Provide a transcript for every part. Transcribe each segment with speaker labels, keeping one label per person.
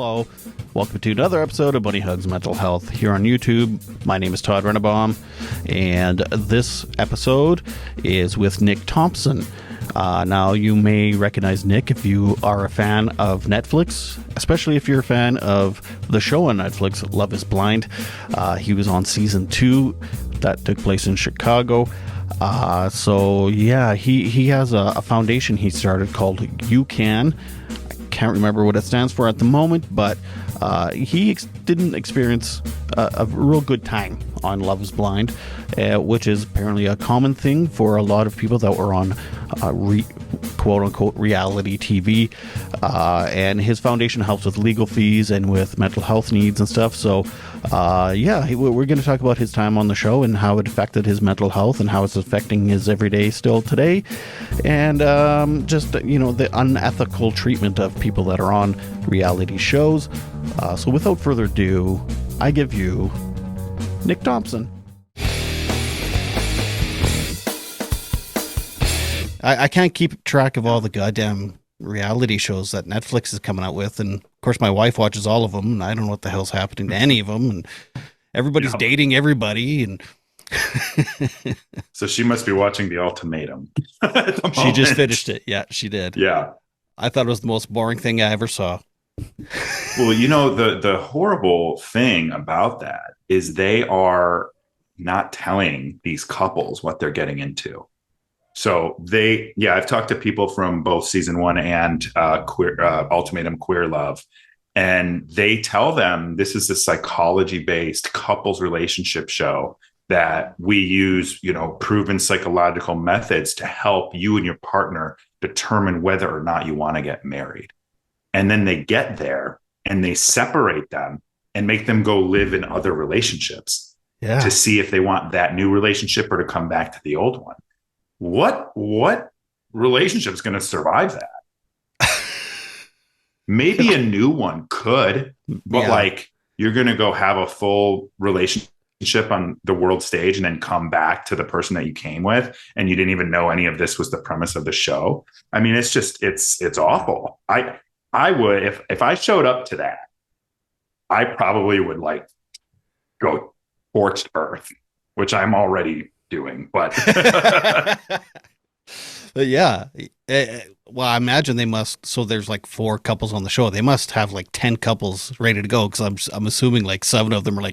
Speaker 1: Hello. Welcome to another episode of Bunny Hugs Mental Health here on YouTube. My name is Todd Rennebaum, and this episode is with Nick Thompson. Now, you may recognize Nick if you are a fan of Netflix, especially if you're a fan of the show on Netflix, Love is Blind. He was on season 2 that took place in Chicago. He has a foundation he started called You Can. I can't remember what it stands for at the moment, but he didn't experience a real good time on Love is Blind, which is apparently a common thing for a lot of people that were on quote-unquote reality TV, and his foundation helps with legal fees and with mental health needs and stuff. So we're going to talk about his time on the show and how it affected his mental health and how it's affecting his everyday still today, and the unethical treatment of people that are on reality shows. So without further ado, I give you Nick Thompson. I can't keep track of all the goddamn reality shows that Netflix is coming out with, and of course my wife watches all of them, and I don't know what the hell's happening to any of them, and everybody's dating everybody, and
Speaker 2: so she must be watching The Ultimatum.
Speaker 1: She just finished it. Yeah, she did.
Speaker 2: Yeah,
Speaker 1: I thought it was the most boring thing I ever saw.
Speaker 2: Well, the horrible thing about that is they are not telling these couples what they're getting into. So I've talked to people from both season 1 and Ultimatum Queer Love, and they tell them this is a psychology-based couples relationship show that we use, proven psychological methods to help you and your partner determine whether or not you want to get married. And then they get there and they separate them and make them go live in other relationships to see if they want that new relationship or to come back to the old one. What relationship is going to survive that? Maybe a new one could, but you're going to go have a full relationship on the world stage and then come back to the person that you came with, and you didn't even know any of this was the premise of the show. I mean, it's just it's awful. I would, if I showed up to that, I probably would go scorched earth, which I'm already doing, but well, I imagine they must. So there's 4 couples on the show. They must have 10 couples ready to go, because I'm assuming 7 of them are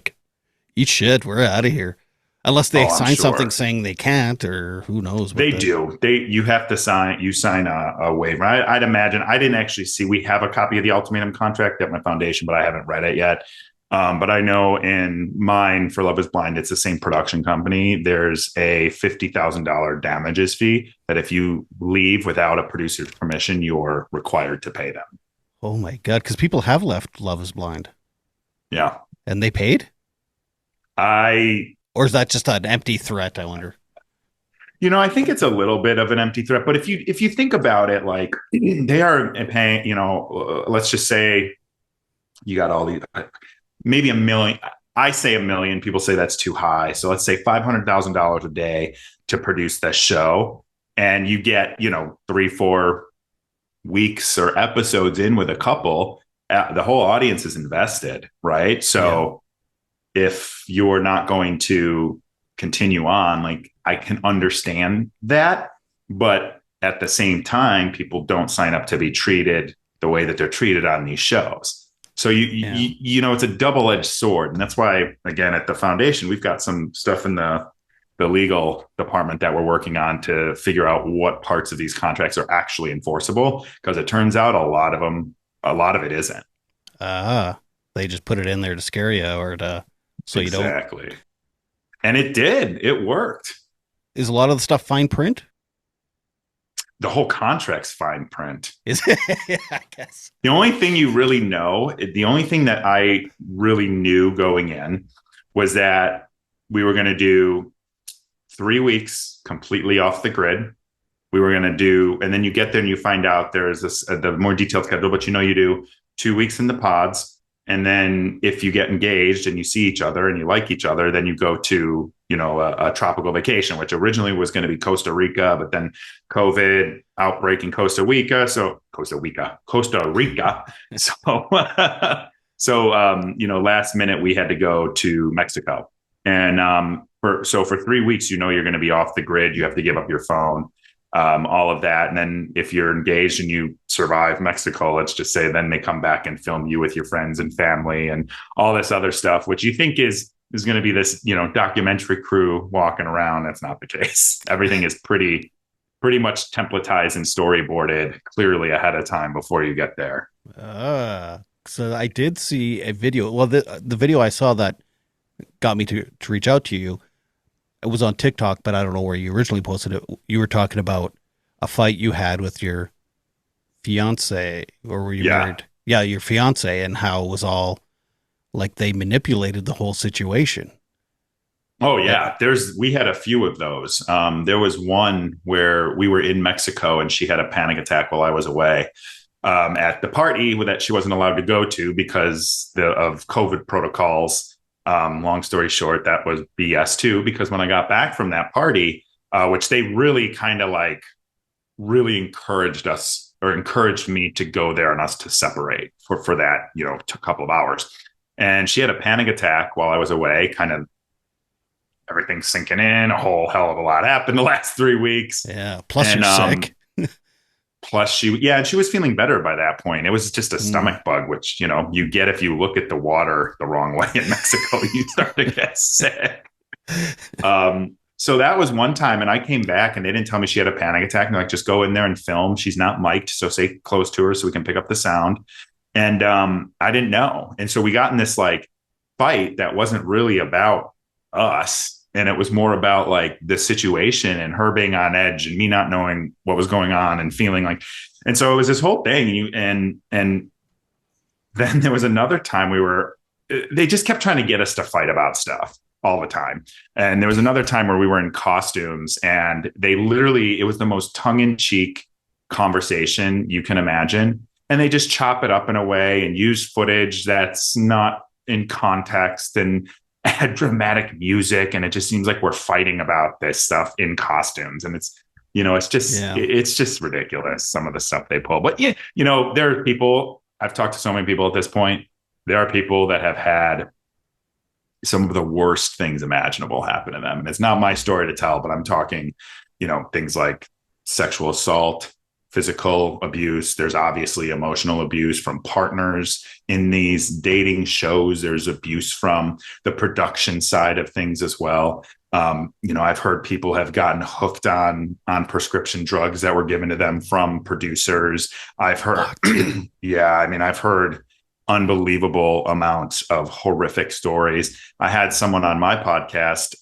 Speaker 2: eat shit, we're out of here, unless they sign something saying they can't, or who knows. They do. You have to sign. You sign a waiver. I'd imagine. I didn't actually see. We have a copy of the Ultimatum contract at my foundation, but I haven't read it yet. But I know in mine for Love is Blind, it's the same production company. There's a $50,000 damages fee that if you leave without a producer's permission, you're required to pay them.
Speaker 1: Oh my God. Because people have left Love is Blind.
Speaker 2: Yeah.
Speaker 1: And they paid? Or is that just an empty threat, I wonder?
Speaker 2: I think it's a little bit of an empty threat, but if you think about it, they are paying, let's just say you got all these, maybe $1 million. I say $1 million. People say that's too high. So let's say $500,000 a day to produce the show. And you get, 3-4 weeks or episodes in with a couple, the whole audience is invested. Right. So if you're not going to continue on, I can understand that. But at the same time, people don't sign up to be treated the way that they're treated on these shows. So it's a double-edged sword. And that's why, again, at the foundation, we've got some stuff in the legal department that we're working on to figure out what parts of these contracts are actually enforceable, because it turns out a lot of it isn't.
Speaker 1: They just put it in there to scare you, or so you don't.
Speaker 2: Exactly. And it worked.
Speaker 1: Is a lot of the stuff fine print?
Speaker 2: The whole contract's fine print.
Speaker 1: Is it? Yeah, I guess.
Speaker 2: The only thing that I really knew going in was that we were going to do 3 weeks completely off the grid. We were going to do, and then you get there and you find out there's the more detailed schedule, but you do 2 weeks in the pods. And then if you get engaged and you see each other and you like each other, then you go to a tropical vacation, which originally was going to be Costa Rica, but then COVID outbreak in Costa Rica. So Costa Rica. So, last minute we had to go to Mexico. And for 3 weeks, you're going to be off the grid. You have to give up your phone, all of that. And then if you're engaged and you survive Mexico, let's just say, then they come back and film you with your friends and family and all this other stuff, which you think is going to be this, documentary crew walking around. That's not the case. Everything is pretty much templatized and storyboarded clearly ahead of time before you get there.
Speaker 1: So I did see a video. Well, the video I saw that got me to reach out to you, it was on TikTok, but I don't know where you originally posted it. You were talking about a fight you had with your fiance, or were you married? Yeah, your fiance, and how it was all like they manipulated the whole situation.
Speaker 2: Oh yeah, we had a few of those. There was one where we were in Mexico and she had a panic attack while I was away, at the party that she wasn't allowed to go to because of COVID protocols. Long story short, that was BS too, because when I got back from that party, which they really kind of really encouraged me to go there and us to separate for that, a couple of hours. And she had a panic attack while I was away, kind of everything sinking in. A whole hell of a lot happened the last 3 weeks.
Speaker 1: Yeah. Plus you're sick.
Speaker 2: Plus and she was feeling better by that point. It was just a stomach bug, which, you get if you look at the water the wrong way in Mexico, you start to get sick. So that was one time, and I came back and they didn't tell me she had a panic attack. And they're like, just go in there and film. She's not mic'd, so stay close to her so we can pick up the sound. And I didn't know. And so we got in this fight that wasn't really about us. And it was more about the situation and her being on edge and me not knowing what was going on and feeling and so it was this whole thing. And then there was another time they just kept trying to get us to fight about stuff all the time. And there was another time where we were in costumes and it was the most tongue-in-cheek conversation you can imagine. And they just chop it up in a way and use footage that's not in context and add dramatic music. And it just seems like we're fighting about this stuff in costumes. And it's just ridiculous, some of the stuff they pull. But there are people, I've talked to so many people at this point. There are people that have had some of the worst things imaginable happen to them. And it's not my story to tell, but I'm talking, things like sexual assault, physical abuse. There's obviously emotional abuse from partners in these dating shows. There's abuse from the production side of things as well. I've heard people have gotten hooked on prescription drugs that were given to them from producers. I've heard, I've heard unbelievable amounts of horrific stories. I had someone on my podcast,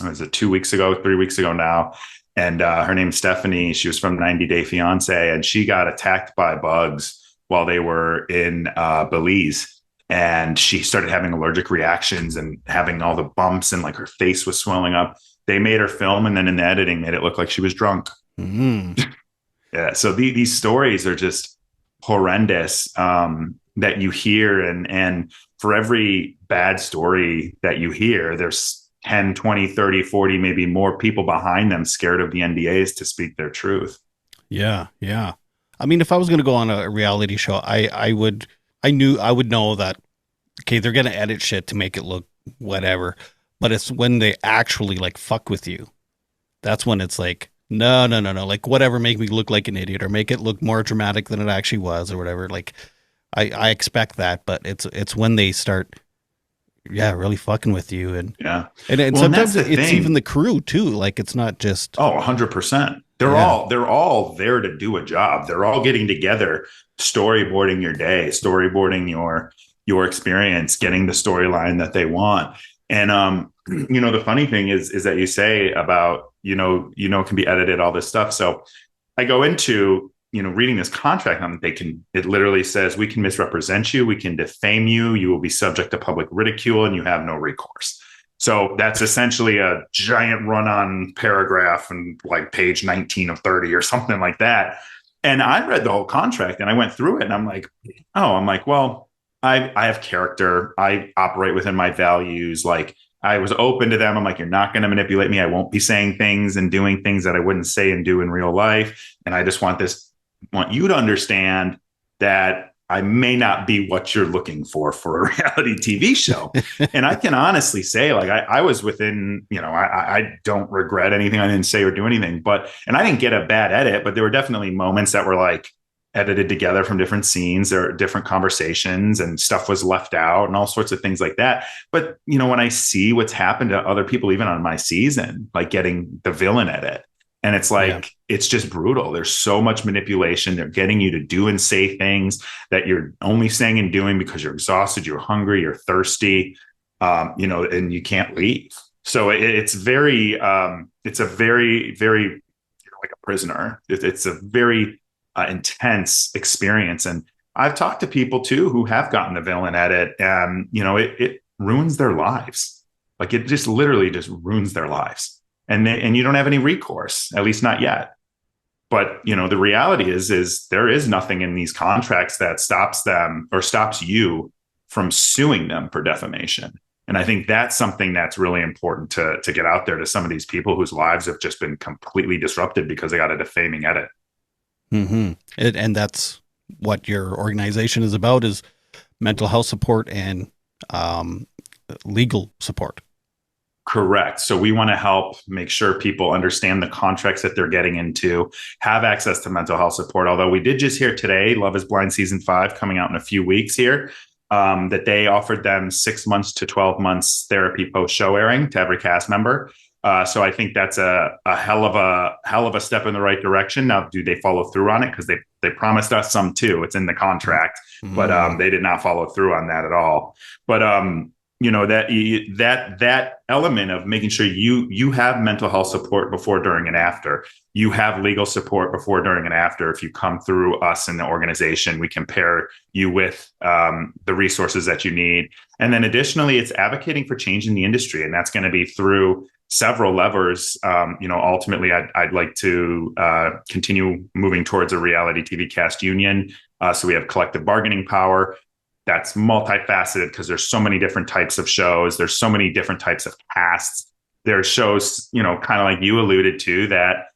Speaker 2: was it 2 weeks ago, 3 weeks ago now, and her name's Stephanie. She was from 90 Day Fiance, and she got attacked by bugs while they were in Belize. And she started having allergic reactions and having all the bumps, and her face was swelling up. They made her film, and then in the editing made it look like she was drunk. Mm-hmm. Yeah. So these stories are just horrendous, that you hear. And for every bad story that you hear, there's 10, 20, 30, 40, maybe more people behind them scared of the NDAs to speak their truth.
Speaker 1: Yeah. Yeah. I mean, if I was going to go on a reality show, I would know that, okay, they're going to edit shit to make it look whatever, but it's when they actually fuck with you. That's when it's no. Whatever, make me look like an idiot or make it look more dramatic than it actually was or whatever. I expect that, but it's when they start, really fucking with you. And sometimes it's even the crew too. It's not just,
Speaker 2: 100%. They're all there to do a job. They're all getting together, storyboarding your day, storyboarding your experience, getting the storyline that they want. And, the funny thing is that you say about, it can be edited, all this stuff. So I go into, reading this contract on it literally says, we can misrepresent you. We can defame you. You will be subject to public ridicule and you have no recourse. So that's essentially a giant run-on paragraph and page 19 of 30 or something like that. And I read the whole contract and I went through it and I'm like, well, I have character. I operate within my values. I I was open to them. I'm like, you're not going to manipulate me. I won't be saying things and doing things that I wouldn't say and do in real life. And I just want you to understand that I may not be what you're looking for a reality TV show. And I can honestly say, like, I was within, I don't regret anything I didn't say or do anything, and I didn't get a bad edit, but there were definitely moments that were like edited together from different scenes or different conversations, and stuff was left out and all sorts of things like that. But, when I see what's happened to other people, even on my season, like getting the villain edit, and it's like, It's just brutal. There's so much manipulation. They're getting you to do and say things that you're only saying and doing because you're exhausted, you're hungry, you're thirsty, and you can't leave. So it's very, it's a very, very, like a prisoner. It's a very intense experience. And I've talked to people too who have gotten the villain edit, and, it ruins their lives. Like, it just literally just ruins their lives. And you don't have any recourse, at least not yet. But, the reality is there is nothing in these contracts that stops them or stops you from suing them for defamation. And I think that's something that's really important to get out there to some of these people whose lives have just been completely disrupted because they got a defaming edit.
Speaker 1: Mm-hmm. And that's what your organization is about, is mental health support and legal support.
Speaker 2: Correct. So we want to help make sure people understand the contracts that they're getting into, have access to mental health support. Although we did just hear today, Love is Blind season 5 coming out in a few weeks here, that they offered them 6 months to 12 months therapy post show airing to every cast member. So I think that's a hell of a step in the right direction. Now, do they follow through on it? Because they promised us some too. It's in the contract, but they did not follow through on that at all. But that element of making sure you have mental health support before, during, and after. You have legal support before, during, and after. If you come through us in the organization, we can pair you with the resources that you need. And then additionally, it's advocating for change in the industry, and that's going to be through several levers. Ultimately, I'd like to continue moving towards a reality TV cast union, so we have collective bargaining power. That's multifaceted because there's so many different types of shows. There's so many different types of casts. There's shows, kind of like you alluded to, that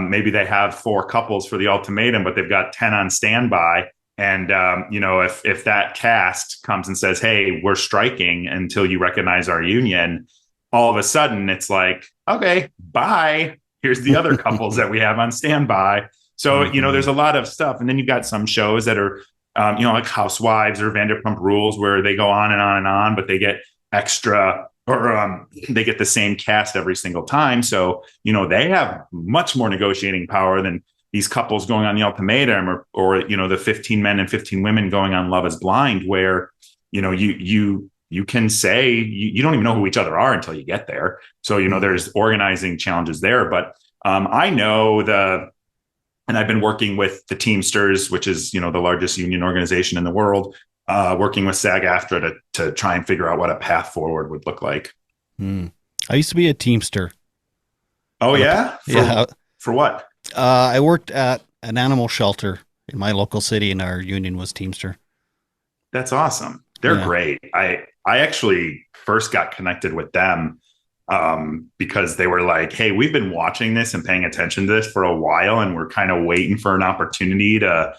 Speaker 2: maybe they have 4 couples for the ultimatum, but they've got 10 on standby. And, if that cast comes and says, hey, we're striking until you recognize our union, all of a sudden it's like, okay, bye. Here's the other couples that we have on standby. So, there's a lot of stuff. And then you've got some shows that are, like Housewives or Vanderpump Rules, where they go on and on and on, but they get extra, or they get the same cast every single time. So, they have much more negotiating power than these couples going on the ultimatum, or the 15 men and 15 women going on Love is Blind, where, you can say you don't even know who each other are until you get there. So, there's organizing challenges there. But I know and I've been working with the Teamsters, which is, the largest union organization in the world, working with SAG-AFTRA to try and figure out what a path forward would look like.
Speaker 1: I used to be a Teamster.
Speaker 2: Oh, yeah? For what?
Speaker 1: I worked at an animal shelter in my local city, and our union was Teamster.
Speaker 2: That's awesome. They're great. I actually first got connected with them because they were like, hey, we've been watching this and paying attention to this for a while, and we're kind of waiting for an opportunity to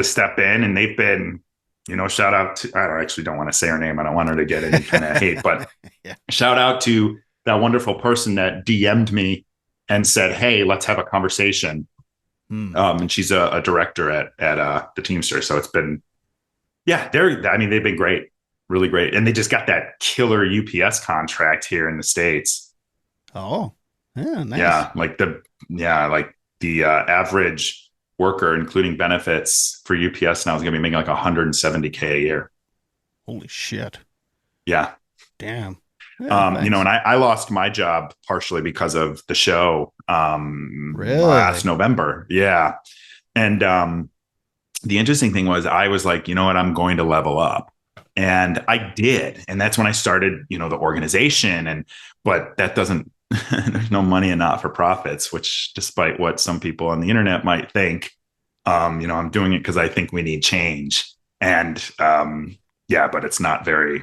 Speaker 2: step in. And they've been, shout out to, I actually don't want to say her name. I don't want her to get any kind of hate, but shout out to that wonderful person that DM'd me and said, hey, let's have a conversation. And she's a director at the Teamster. So it's been, they've been great. Really great. And they just got that killer UPS contract here in the States.
Speaker 1: Oh, yeah, nice.
Speaker 2: Yeah, the average worker, including benefits, for UPS now is going to be making like $170K a year.
Speaker 1: Holy shit.
Speaker 2: Yeah.
Speaker 1: Damn.
Speaker 2: Yeah, and I lost my job partially because of the show
Speaker 1: really?
Speaker 2: Last November. Yeah. And the interesting thing was, I was like, you know what, I'm going to level up. And I did. And that's when I started, the organization. But that doesn't, there's no money in not-for-profits, which, despite what some people on the internet might think, I'm doing it because I think we need change. And but it's not very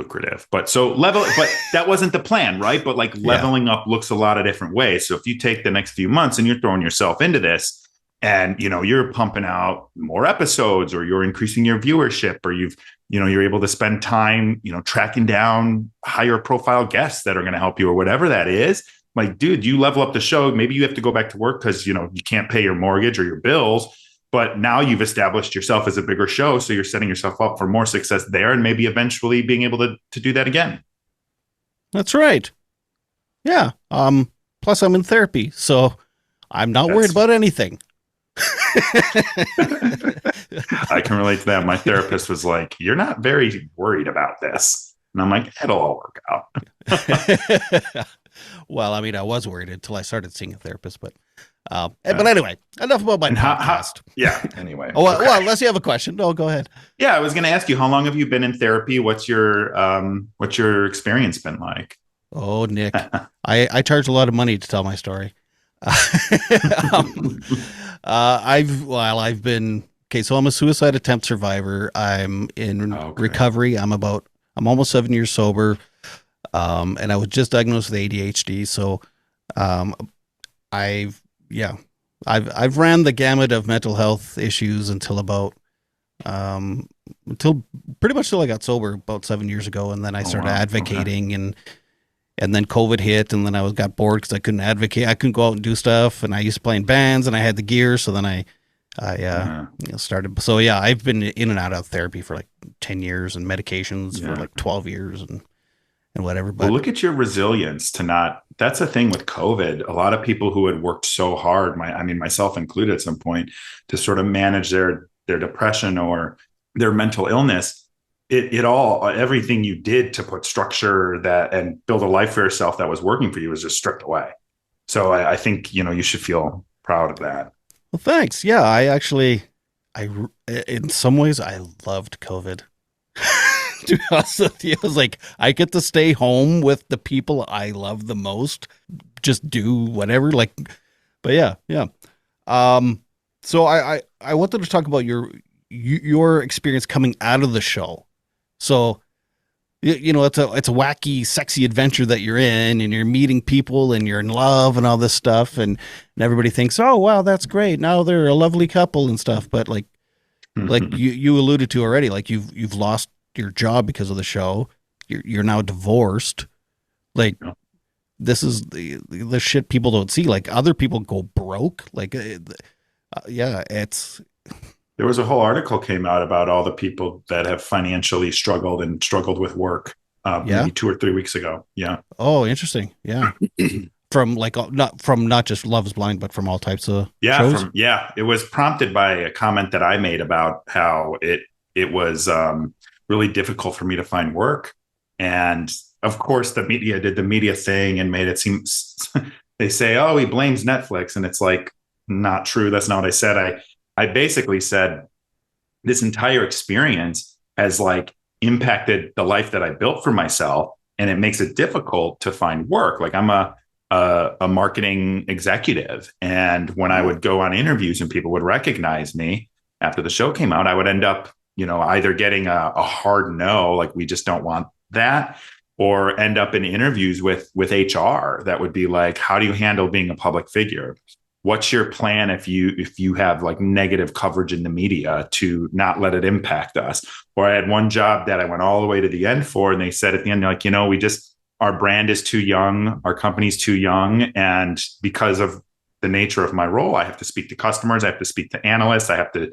Speaker 2: lucrative. But that wasn't the plan, right? But like leveling up looks a lot of different ways. So if you take the next few months and you're throwing yourself into this, and you're pumping out more episodes, or you're increasing your viewership, or you're able to spend time tracking down higher profile guests that are going to help you, or whatever that is. Like, dude, you level up the show. Maybe you have to go back to work because you can't pay your mortgage or your bills, but now you've established yourself as a bigger show, so you're setting yourself up for more success there, and maybe eventually being able to do that again.
Speaker 1: That's right. Yeah. Plus I'm in therapy, so I'm not worried about anything.
Speaker 2: I can relate to that. My therapist was like, "You're not very worried about this," and I'm like, "It'll all work out."
Speaker 1: Well, I mean, I was worried until I started seeing a therapist, but anyway, enough about my podcast.
Speaker 2: Anyway.
Speaker 1: Well, unless you have a question, go ahead.
Speaker 2: Yeah, I was going to ask you, how long have you been in therapy? What's your experience been like?
Speaker 1: Oh, Nick, I charge a lot of money to tell my story. I've been so I'm a suicide attempt survivor. I'm in recovery. I'm almost 7 years sober. And I was just diagnosed with ADHD. So, I've ran the gamut of mental health issues until pretty much till I got sober about 7 years ago. And then I started advocating and then COVID hit, and then I got bored because I couldn't advocate. I couldn't go out and do stuff, and I used to play in bands, and I had the gear. So then I started. So yeah, I've been in and out of therapy for like 10 years, and medications for like 12 years, and whatever. But
Speaker 2: look at your resilience to not. That's the thing with COVID. A lot of people who had worked so hard, myself included, at some point, to sort of manage their depression or their mental illness. Everything you did to put structure and build a life for yourself that was working for you was just stripped away. So I think, you should feel proud of that.
Speaker 1: Well, thanks. Yeah, in some ways I loved COVID. To be honest with you, I was like, I get to stay home with the people I love the most, just do whatever. But yeah. So I wanted to talk about your experience coming out of the show. So, it's a wacky, sexy adventure that you're in, and you're meeting people, and you're in love, and all this stuff, and everybody thinks, oh wow, that's great. Now they're a lovely couple and stuff. But like you alluded to already, like you've lost your job because of the show. You're now divorced. Like this is the shit people don't see. Like other people go broke. Like it's.
Speaker 2: There was a whole article came out about all the people that have financially struggled with work maybe 2 or 3 weeks ago. Yeah.
Speaker 1: Oh, interesting. Yeah. From not just Love is Blind, but from all types of shows.
Speaker 2: It was prompted by a comment that I made about how it was really difficult for me to find work. And of course the media did the media thing and made it seem, they say, oh, he blames Netflix. And it's like, not true. That's not what I said. I basically said this entire experience has like impacted the life that I built for myself, and it makes it difficult to find work. Like I'm a marketing executive, and when I would go on interviews and people would recognize me after the show came out, I would end up, either getting a hard no, like we just don't want that, or end up in interviews with HR that would be like, how do you handle being a public figure? What's your plan if you have like negative coverage in the media to not let it impact us? Or I had one job that I went all the way to the end for, and they said at the end, like, our brand is too young, our company's too young. And because of the nature of my role, I have to speak to customers, I have to speak to analysts, I have to,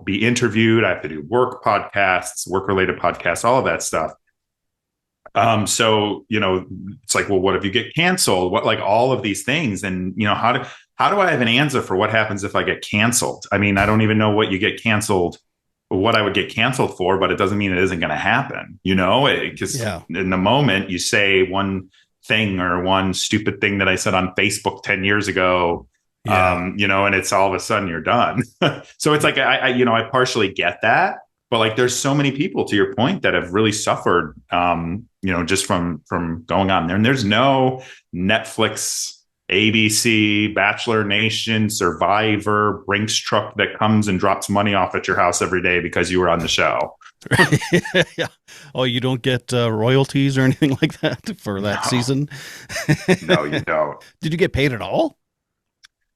Speaker 2: be interviewed, I have to do work related podcasts, all of that stuff. So, it's like, well, what if you get canceled? What, like all of these things? And, how do I have an answer for what happens if I get canceled? I mean, I don't even know what you get canceled, what I would get canceled for, but it doesn't mean it isn't going to happen, because in the moment you say one thing or one stupid thing that I said on Facebook 10 years ago, and it's all of a sudden you're done. So it's like, I partially get that, but like, there's so many people, to your point, that have really suffered, just from going on there. And there's no Netflix, ABC, Bachelor Nation, Survivor, Brinks truck that comes and drops money off at your house every day because you were on the show.
Speaker 1: Yeah. Oh, you don't get royalties or anything like that for that
Speaker 2: No,
Speaker 1: season?
Speaker 2: no, you don't.
Speaker 1: Did you get paid at all?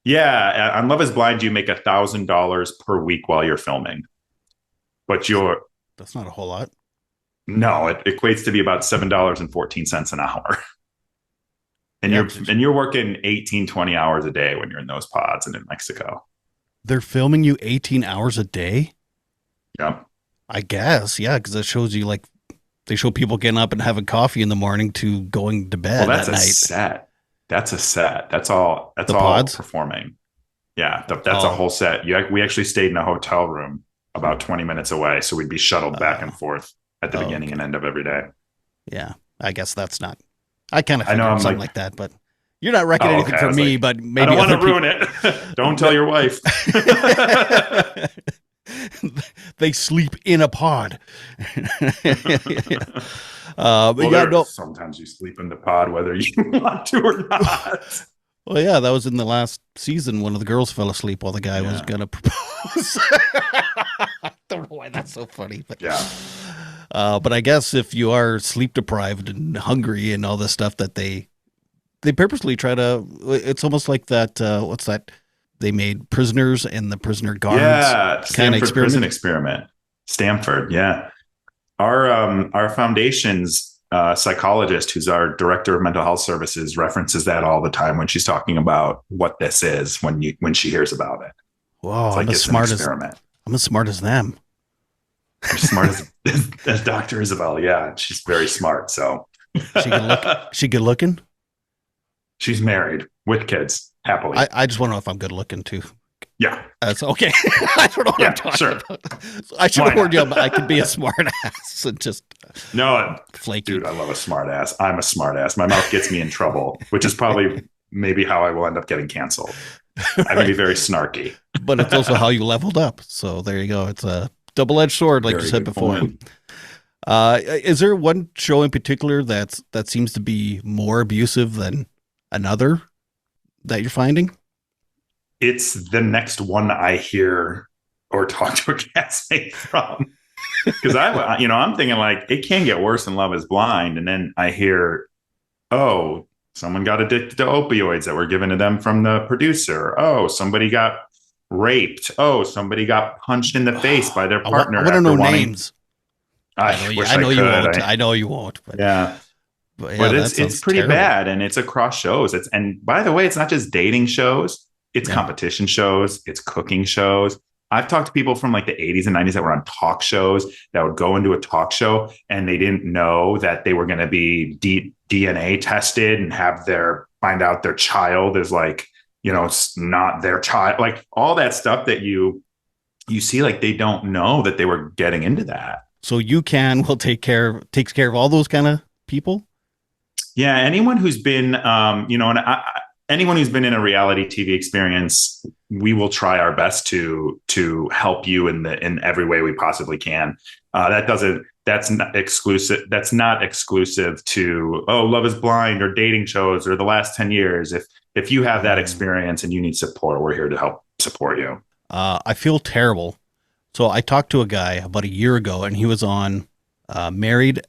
Speaker 2: Yeah, on Love Is Blind, you make $1,000 per week while you're filming, but you're
Speaker 1: That's not a whole lot.
Speaker 2: no, it equates to be about $7.14 an hour. And
Speaker 1: Yeah,
Speaker 2: you're working 18, 20 hours a day when you're in those pods and in Mexico.
Speaker 1: they're filming you 18 hours a day.
Speaker 2: Yep.
Speaker 1: I guess, yeah, because it shows you like they show people getting up and having coffee in the morning to going to
Speaker 2: Well,
Speaker 1: bed
Speaker 2: that's
Speaker 1: at
Speaker 2: a
Speaker 1: night.
Speaker 2: set. That's a set. That's all. That's
Speaker 1: The
Speaker 2: all
Speaker 1: pods?
Speaker 2: performing. Yeah, that's a
Speaker 1: Oh,
Speaker 2: whole set. We actually stayed in a hotel room about 20 minutes away, so we'd be shuttled back and forth at the beginning and
Speaker 1: okay.
Speaker 2: end of every day.
Speaker 1: Yeah, I guess that's not. I kind of
Speaker 2: I know.
Speaker 1: figured
Speaker 2: I'm
Speaker 1: something
Speaker 2: like,
Speaker 1: like that, but you're not wrecking
Speaker 2: oh,
Speaker 1: anything
Speaker 2: okay. I
Speaker 1: for
Speaker 2: was
Speaker 1: me,
Speaker 2: like,
Speaker 1: but
Speaker 2: I
Speaker 1: maybe
Speaker 2: don't want
Speaker 1: other
Speaker 2: to ruin
Speaker 1: people.
Speaker 2: it. Don't tell your wife.
Speaker 1: They sleep in a pod. But
Speaker 2: Well,
Speaker 1: yeah, no.
Speaker 2: sometimes you sleep in the pod whether you want to or not.
Speaker 1: Well, yeah, that was in the last season. One of the girls fell asleep while the guy was
Speaker 2: Yeah.
Speaker 1: gonna propose. I don't know why that's so funny, but
Speaker 2: Yeah.
Speaker 1: but I guess if you are sleep deprived and hungry and all this stuff, that they purposely try to. It's almost like that. What's that? They made prisoners and the prisoner guards
Speaker 2: Yeah.
Speaker 1: kind of
Speaker 2: Stanford prison
Speaker 1: experiment.
Speaker 2: experiment. Stanford. Yeah. Our foundation's psychologist, who's our director of mental health services, references that all the time when she's talking about what this is when she hears about it.
Speaker 1: Whoa,
Speaker 2: It's like it's an experiment.
Speaker 1: I'm as smart as them.
Speaker 2: I'm smart as Dr. Isabel. Yeah, she's very smart. So
Speaker 1: She good look. She good looking.
Speaker 2: she's married with kids happily.
Speaker 1: I just want to know if I'm good looking too.
Speaker 2: Yeah.
Speaker 1: That's okay. I don't know what I'm talking
Speaker 2: sure.
Speaker 1: about. So I should
Speaker 2: Why
Speaker 1: have warned
Speaker 2: not?
Speaker 1: you. I could be a smart ass and just
Speaker 2: No,
Speaker 1: flaky.
Speaker 2: dude, I love a smart ass. I'm a smart ass. My mouth gets me in trouble, which is probably maybe how I will end up getting canceled. I can be very snarky.
Speaker 1: But it's also how you leveled up. So there you go. It's a double-edged sword, like
Speaker 2: Very
Speaker 1: you said
Speaker 2: good
Speaker 1: before.
Speaker 2: point.
Speaker 1: Is there one show in particular that seems to be more abusive than another that you're finding?
Speaker 2: It's the next one I hear or talk to a castmate from. Because I'm thinking like it can get worse than Love Is Blind, and then I hear, oh, someone got addicted to opioids that were given to them from the producer. Oh, somebody got raped. Oh, somebody got punched in the face by their partner.
Speaker 1: I want to know names.
Speaker 2: I
Speaker 1: know you won't. I know you won't. But
Speaker 2: yeah. But it's pretty
Speaker 1: terrible.
Speaker 2: bad, and it's across shows. And by the way, it's not just dating shows. It's competition shows. It's cooking shows. I've talked to people from like the 80s and 90s that were on talk shows that would go into a talk show and they didn't know that they were going to be DNA tested and find out their child is like, it's not their child. Like all that stuff that you see, like they don't know that they were getting into that.
Speaker 1: So takes care of all those kind of people.
Speaker 2: Yeah, anyone who's been, anyone who's been in a reality TV experience, we will try our best to help you in every way we possibly can. That's not exclusive. That's not exclusive to Love Is Blind or dating shows or the last 10 years. If you have that experience and you need support, we're here to help support you.
Speaker 1: I feel terrible. So I talked to a guy about a year ago, and he was on Married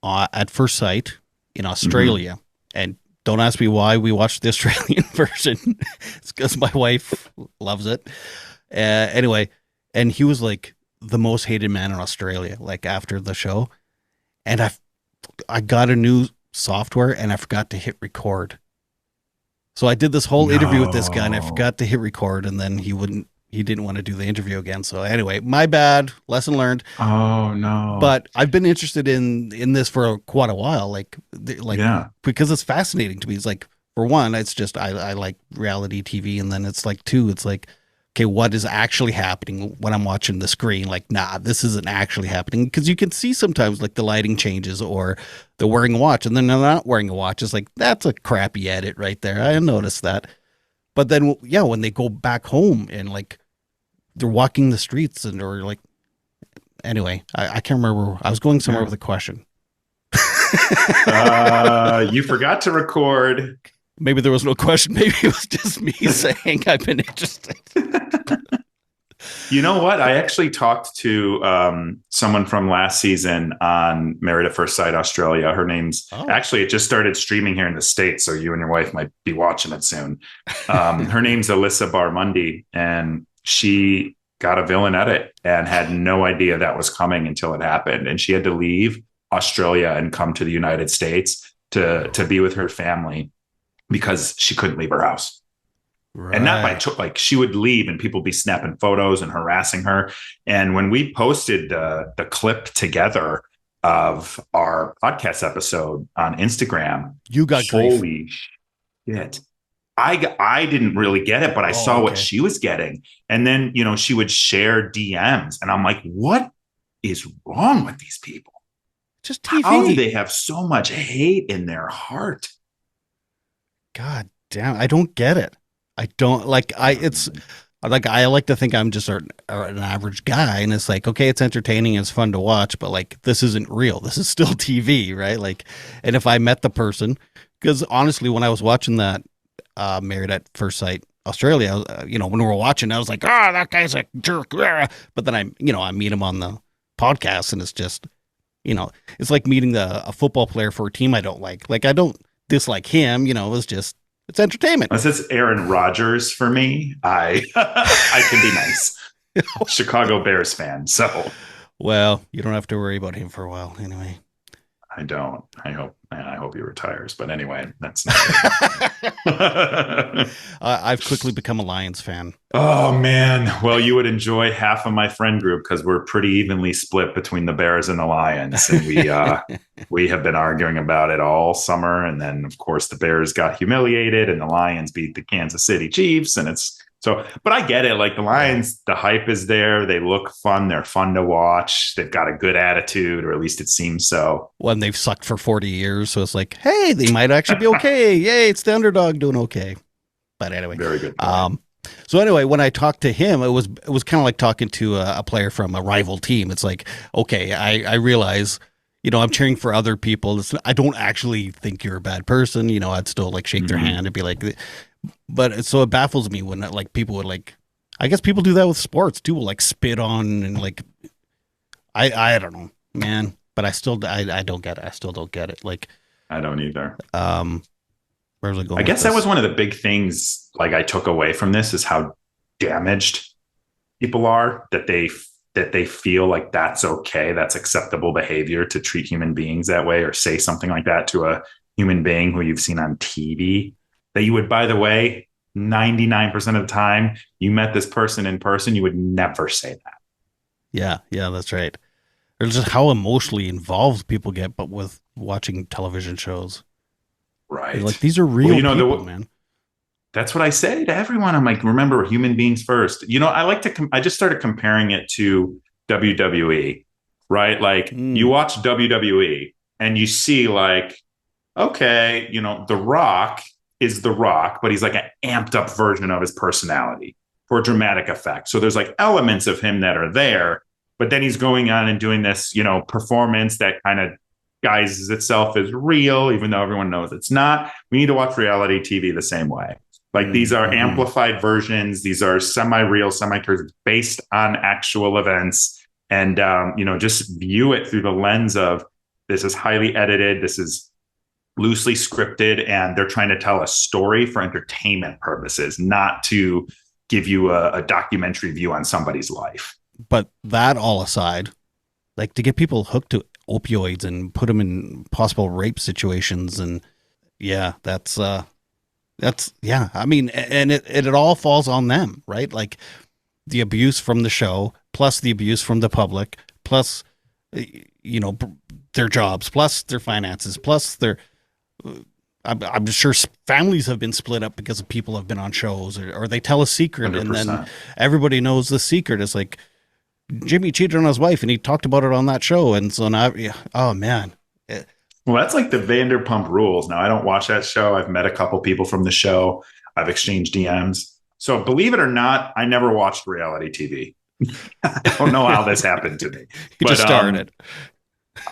Speaker 1: at First Sight in Australia. Mm-hmm. And don't ask me why we watched the Australian version. It's because my wife loves it. Anyway, and he was like the most hated man in Australia, like after the show. And I got a new software and I forgot to hit record. So I did this whole interview with this guy and I forgot to hit record, and then he didn't want to do the interview again. So anyway, my bad. Lesson learned.
Speaker 2: Oh no.
Speaker 1: But I've been interested in this for quite a while. Because it's fascinating to me. It's like, for one, it's just, I like reality TV. And then it's like, two, it's like, okay, what is actually happening when I'm watching the screen? Like, nah, this isn't actually happening. Because you can see sometimes like the lighting changes or they're wearing a watch and then they're not wearing a watch. It's like, that's a crappy edit right there. I noticed that. But then, yeah, when they go back home and like they're walking the streets or like, anyway, I can't remember. I was going somewhere with a question.
Speaker 2: You forgot to record.
Speaker 1: Maybe there was no question. Maybe it was just me saying I've been interested.
Speaker 2: You know what? I actually talked to someone from last season on Married at First Sight Australia. Her name's actually, it just started streaming here in the States, so you and your wife might be watching it soon. Her name's Alyssa Barmundi, and she got a villain edit and had no idea that was coming until it happened. And she had to leave Australia and come to the United States to be with her family because she couldn't leave her house. Right. And not by like she would leave and people would be snapping photos and harassing her. And when we posted the clip together of our podcast episode on Instagram,
Speaker 1: you got
Speaker 2: holy shit. I didn't really get it, but I saw what she was getting. And then, you know, she would share DMs and I'm like, what is wrong with these people?
Speaker 1: Just TV.
Speaker 2: How do they have so much hate in their heart?
Speaker 1: God damn. I don't get it. I don't like, it's like, I like to think I'm just an average guy, and it's like, okay, it's entertaining, it's fun to watch, but like, this isn't real. This is still TV, right? Like, and if I met the person, because honestly, when I was watching that Married at First Sight Australia, you know, when we were watching, I was like, that guy's a jerk. But then I meet him on the podcast, and it's just, you know, it's like meeting a football player for a team I don't like. Like, I don't dislike him, you know, it's entertainment.
Speaker 2: Unless it's Aaron Rodgers for me, I can be nice. Chicago Bears fan. So,
Speaker 1: well, you don't have to worry about him for a while anyway.
Speaker 2: I don't. I hope he retires. But anyway, that's not
Speaker 1: I've quickly become a Lions fan.
Speaker 2: Oh, man. Well, you would enjoy half of my friend group because we're pretty evenly split between the Bears and the Lions. And we have been arguing about it all summer. And then, of course, the Bears got humiliated and the Lions beat the Kansas City Chiefs. And but I get it. Like the Lions, the hype is there. They look fun. They're fun to watch. They've got a good attitude, or at least it seems so.
Speaker 1: Well, and they've sucked for 40 years. So it's like, hey, they might actually be okay. Yay, it's the underdog doing okay. But anyway.
Speaker 2: Very good.
Speaker 1: So anyway, when I talked to him, it was kind of like talking to a player from a rival team. It's like, okay, I realize, you know, I'm cheering for other people. I don't actually think you're a bad person. You know, I'd still like shake their hand and be like, but so it baffles me when like people would like, I guess people do that with sports too, like spit on and like, I don't know, man, but I don't get it. I still don't get it. Like,
Speaker 2: I don't either.
Speaker 1: Where's it going?
Speaker 2: I guess that was one of the big things like I took away from this is how damaged people are, that they feel like that's okay. That's acceptable behavior to treat human beings that way or say something like that to a human being who you've seen on TV. That you would, by the way, 99% of the time you met this person in person, you would never say that.
Speaker 1: Yeah, that's right. Or just how emotionally involved people get, but with watching television shows.
Speaker 2: Right.
Speaker 1: Like, these are real people, man.
Speaker 2: That's what I say to everyone. I'm like, remember, human beings first. You know, I just started comparing it to WWE, right? Like you watch WWE and you see like, okay, you know, The Rock is The Rock, but he's like an amped up version of his personality for dramatic effect. So there's like elements of him that are there, but then he's going on and doing this, you know, performance that kind of guises itself as real, even though everyone knows it's not. We need to watch reality TV the same way. Like these are amplified versions. These are semi-real, semi-truth based on actual events. And, you know, just view it through the lens of this is highly edited. This is loosely scripted, and they're trying to tell a story for entertainment purposes, not to give you a documentary view on somebody's life.
Speaker 1: But that all aside, like to get people hooked to opioids and put them in possible rape situations. And yeah, that's yeah. I mean, and it all falls on them, right? Like the abuse from the show, plus the abuse from the public, plus, you know, their jobs, plus their finances, plus their, I'm sure families have been split up because of people have been on shows or they tell a secret 100%. And then everybody knows the secret. It's like Jimmy cheated on his wife and he talked about it on that show. And so now, oh man.
Speaker 2: Well, that's like the Vanderpump Rules. Now, I don't watch that show. I've met a couple people from the show. I've exchanged DMs. So believe it or not, I never watched reality TV. I don't know how this happened to me.
Speaker 1: You just started.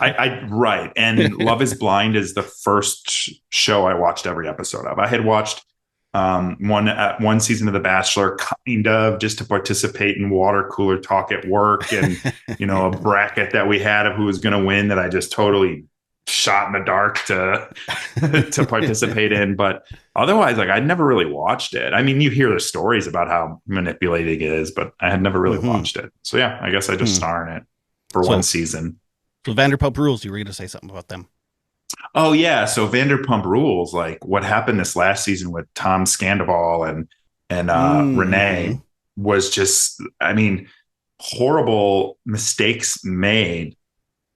Speaker 2: Right. And Love is Blind is the first show I watched every episode of. I had watched one season of The Bachelor, kind of just to participate in water cooler talk at work, and a bracket that we had of who was going to win that I just totally shot in the dark to to participate in. But otherwise, like, I'd never really watched it. I mean, you hear the stories about how manipulating it is, but I had never really watched it. So yeah, I guess I just star in it for one season.
Speaker 1: So Vanderpump Rules, you were going to say something about them.
Speaker 2: Oh yeah, so Vanderpump Rules, like what happened this last season with Tom Scandival and Renee was just, I mean, horrible mistakes made,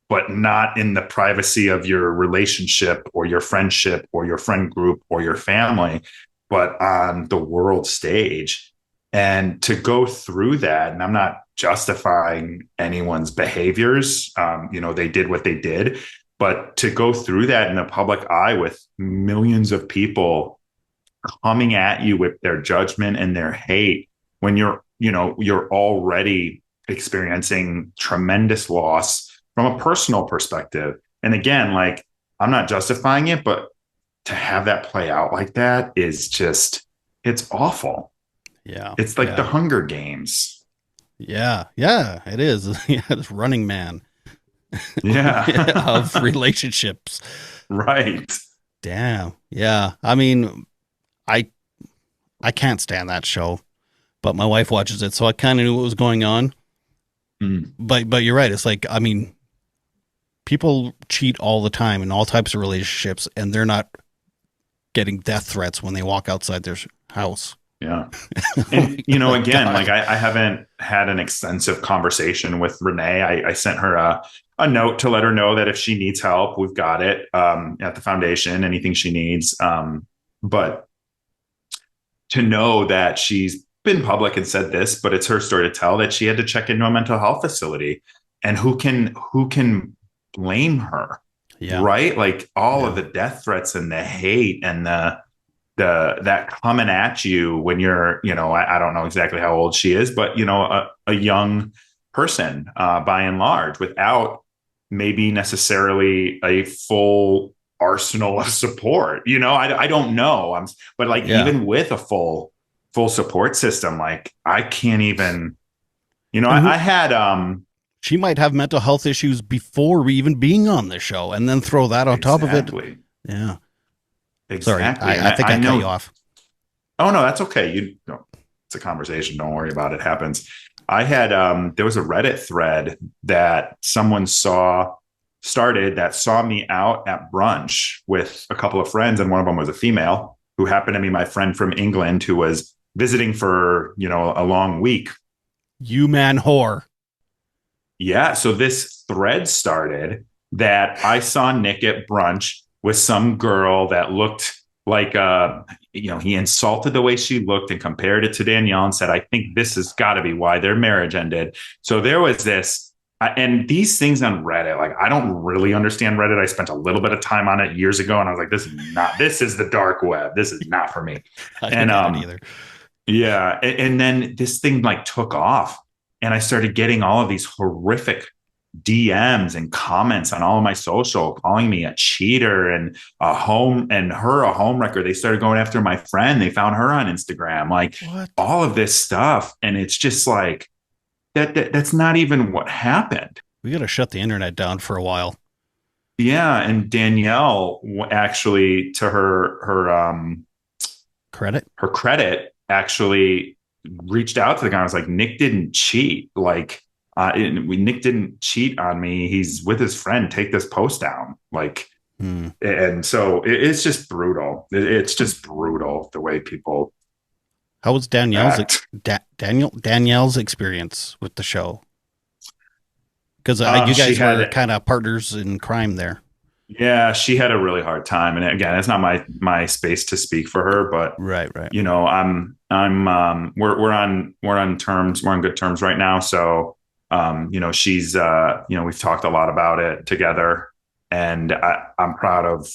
Speaker 2: but not in the privacy of your relationship or your friendship or your friend group or your family, but on the world stage. And to go through that, and I'm not justifying anyone's behaviors, they did what they did, but to go through that in the public eye with millions of people coming at you with their judgment and their hate when you're already experiencing tremendous loss from a personal perspective. And again, like, I'm not justifying it, but to have that play out like that is just, it's awful.
Speaker 1: Yeah.
Speaker 2: It's like the Hunger Games.
Speaker 1: Yeah. Yeah, it is. Yeah, it's Running Man.
Speaker 2: Yeah.
Speaker 1: Of relationships.
Speaker 2: Right.
Speaker 1: Damn. Yeah. I mean, I can't stand that show, but my wife watches it, so I kind of knew what was going on. But you're right. It's like, I mean, people cheat all the time in all types of relationships, and they're not getting death threats when they walk outside their house.
Speaker 2: Yeah. And, again, like, I haven't had an extensive conversation with Renee. I sent her a note to let her know that if she needs help, we've got it at the foundation, anything she needs. But to know that she's been public and said this, but it's her story to tell, that she had to check into a mental health facility, and who can blame her? Yeah. Right. Like, all of the death threats and the hate and that coming at you when you're, I don't know exactly how old she is, but, a young person, by and large, without maybe necessarily a full arsenal of support. I don't know. But like, even with a full support system, like, I can't even, I had,
Speaker 1: she might have mental health issues before even being on the show, and then throw that on top of it. Yeah.
Speaker 2: Exactly.
Speaker 1: Sorry, I think I cut you off.
Speaker 2: Oh no, that's okay. It's a conversation. Don't worry about it. It happens. I had, there was a Reddit thread that someone saw me out at brunch with a couple of friends. And one of them was a female who happened to be my friend from England, who was visiting for, a long week.
Speaker 1: You man whore.
Speaker 2: Yeah. So this thread started that I saw Nick at brunch with some girl that looked like, he insulted the way she looked and compared it to Danielle and said, I think this has got to be why their marriage ended. So there was this, and these things on Reddit, like, I don't really understand Reddit. I spent a little bit of time on it years ago, and I was like, this is the dark web. This is not for me.
Speaker 1: I didn't get it either.
Speaker 2: Yeah. And then this thing like took off, and I started getting all of these horrific DMs and comments on all of my social, calling me a cheater and a home wrecker. They started going after my friend. They found her on Instagram, like, what? All of this stuff. And it's just like, that's not even what happened.
Speaker 1: We got to shut the internet down for a while.
Speaker 2: Yeah. And Danielle actually, to her credit, actually reached out to the guy. I was like, Nick didn't cheat. Like, Nick didn't cheat on me. He's with his friend. Take this post down. Like, and so it's just brutal. It's just brutal the way people.
Speaker 1: How was Danielle's Danielle's experience with the show? Because you guys were kind of partners in crime there.
Speaker 2: Yeah, she had a really hard time, and again, it's not my space to speak for her, but
Speaker 1: right.
Speaker 2: We're on terms. We're on good terms right now. So, she's we've talked a lot about it together, and I'm proud of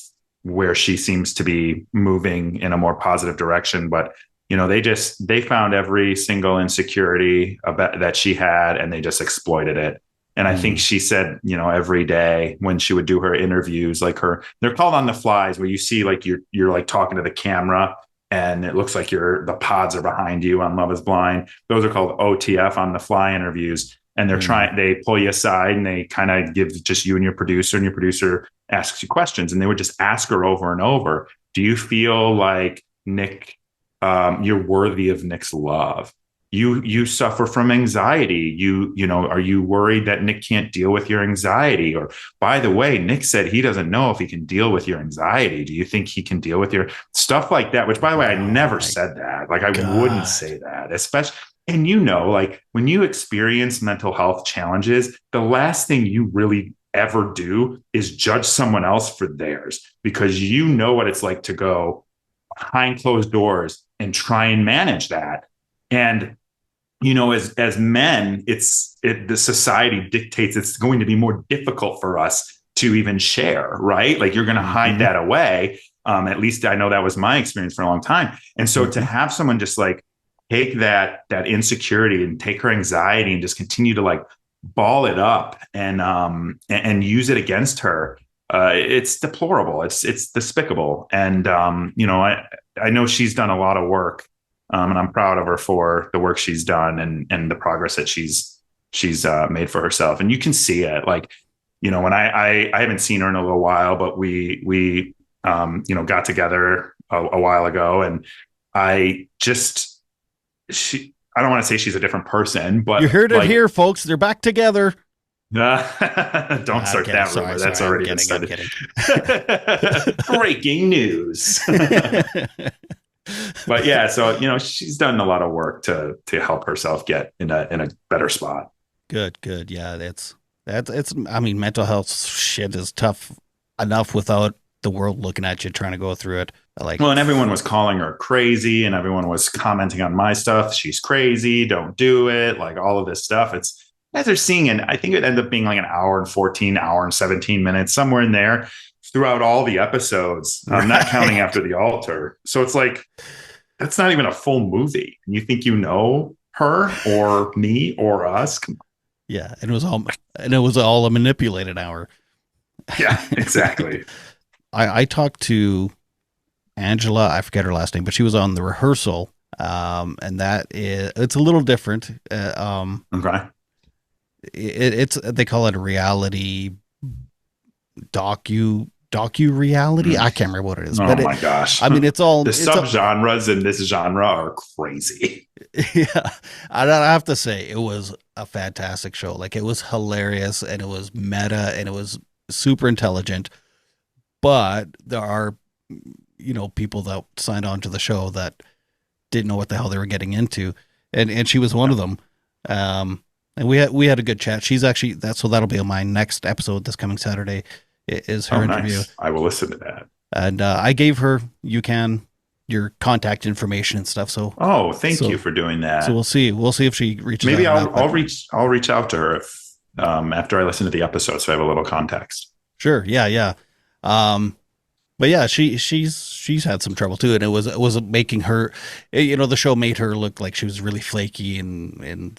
Speaker 2: where she seems to be moving in a more positive direction. But they found every single insecurity that she had, and they just exploited it. And I think she said, every day when she would do her interviews, like they're called on the flies, where you see like you're like talking to the camera, and it looks like the pods are behind you on Love is Blind. Those are called OTF, on the fly interviews. And they pull you aside and they kind of give just you and your producer asks you questions, and they would just ask her over and over, do you feel like Nick, you're worthy of Nick's love? You suffer from anxiety. Are you worried that Nick can't deal with your anxiety? Or, by the way, Nick said he doesn't know if he can deal with your anxiety. Do you think he can deal with your stuff like that? Which, by the way, I never said that. Like, I wouldn't say that, especially. And like, when you experience mental health challenges, the last thing you really ever do is judge someone else for theirs, because you know what it's like to go behind closed doors and try and manage that. And as men, the society dictates it's going to be more difficult for us to even share, right? Like, you're going to hide that away. At least I know that was my experience for a long time. And so to have someone just like take that insecurity and take her anxiety and just continue to like ball it up and use it against her, it's deplorable. It's despicable. And I know she's done a lot of work. And I'm proud of her for the work she's done and the progress that she's made for herself. And you can see it, like, when I haven't seen her in a little while, but we got together a while ago, and I don't want to say she's a different person, but
Speaker 1: you heard it here, folks. They're back together.
Speaker 2: Don't start that rumor. That's already been started. Breaking news. But yeah, so she's done a lot of work to help herself get in a better spot.
Speaker 1: Good. Yeah, it's. I mean, mental health shit is tough enough without the world looking at you trying to go through it.
Speaker 2: And everyone was calling her crazy, and everyone was commenting on my stuff. She's crazy. Don't do it. Like, all of this stuff. It's, as they're seeing, and I think it ended up being like an hour and 14, hour and 17 minutes, somewhere in there, throughout all the episodes. I'm not counting after the altar. So it's like, that's not even a full movie. You think you know her or me or us?
Speaker 1: Yeah, and it was all a manipulated hour.
Speaker 2: Yeah, exactly.
Speaker 1: I talked to Angela, I forget her last name, but she was on The Rehearsal, and it's a little different.
Speaker 2: Okay.
Speaker 1: It's they call it a reality docu-reality. I can't remember what it is.
Speaker 2: Oh,
Speaker 1: but
Speaker 2: my gosh.
Speaker 1: I mean, it's all...
Speaker 2: The subgenres in this genre are crazy.
Speaker 1: Yeah. I have to say, it was a fantastic show. Like, it was hilarious, and it was meta, and it was super intelligent. But there are, people that signed on to the show that didn't know what the hell they were getting into. And she was one of them. And we had a good chat. She's actually... that'll be on my next episode this coming Saturday. Is her interview.
Speaker 2: Nice. I will listen to that.
Speaker 1: And I gave her your contact information and stuff. So
Speaker 2: thank you for doing that.
Speaker 1: So we'll see if she reaches.
Speaker 2: Maybe I'll reach out to her if after I listen to the episode, so I have a little context.
Speaker 1: Sure. Yeah. But yeah, she's had some trouble too, and it was making her, the show made her look like she was really flaky and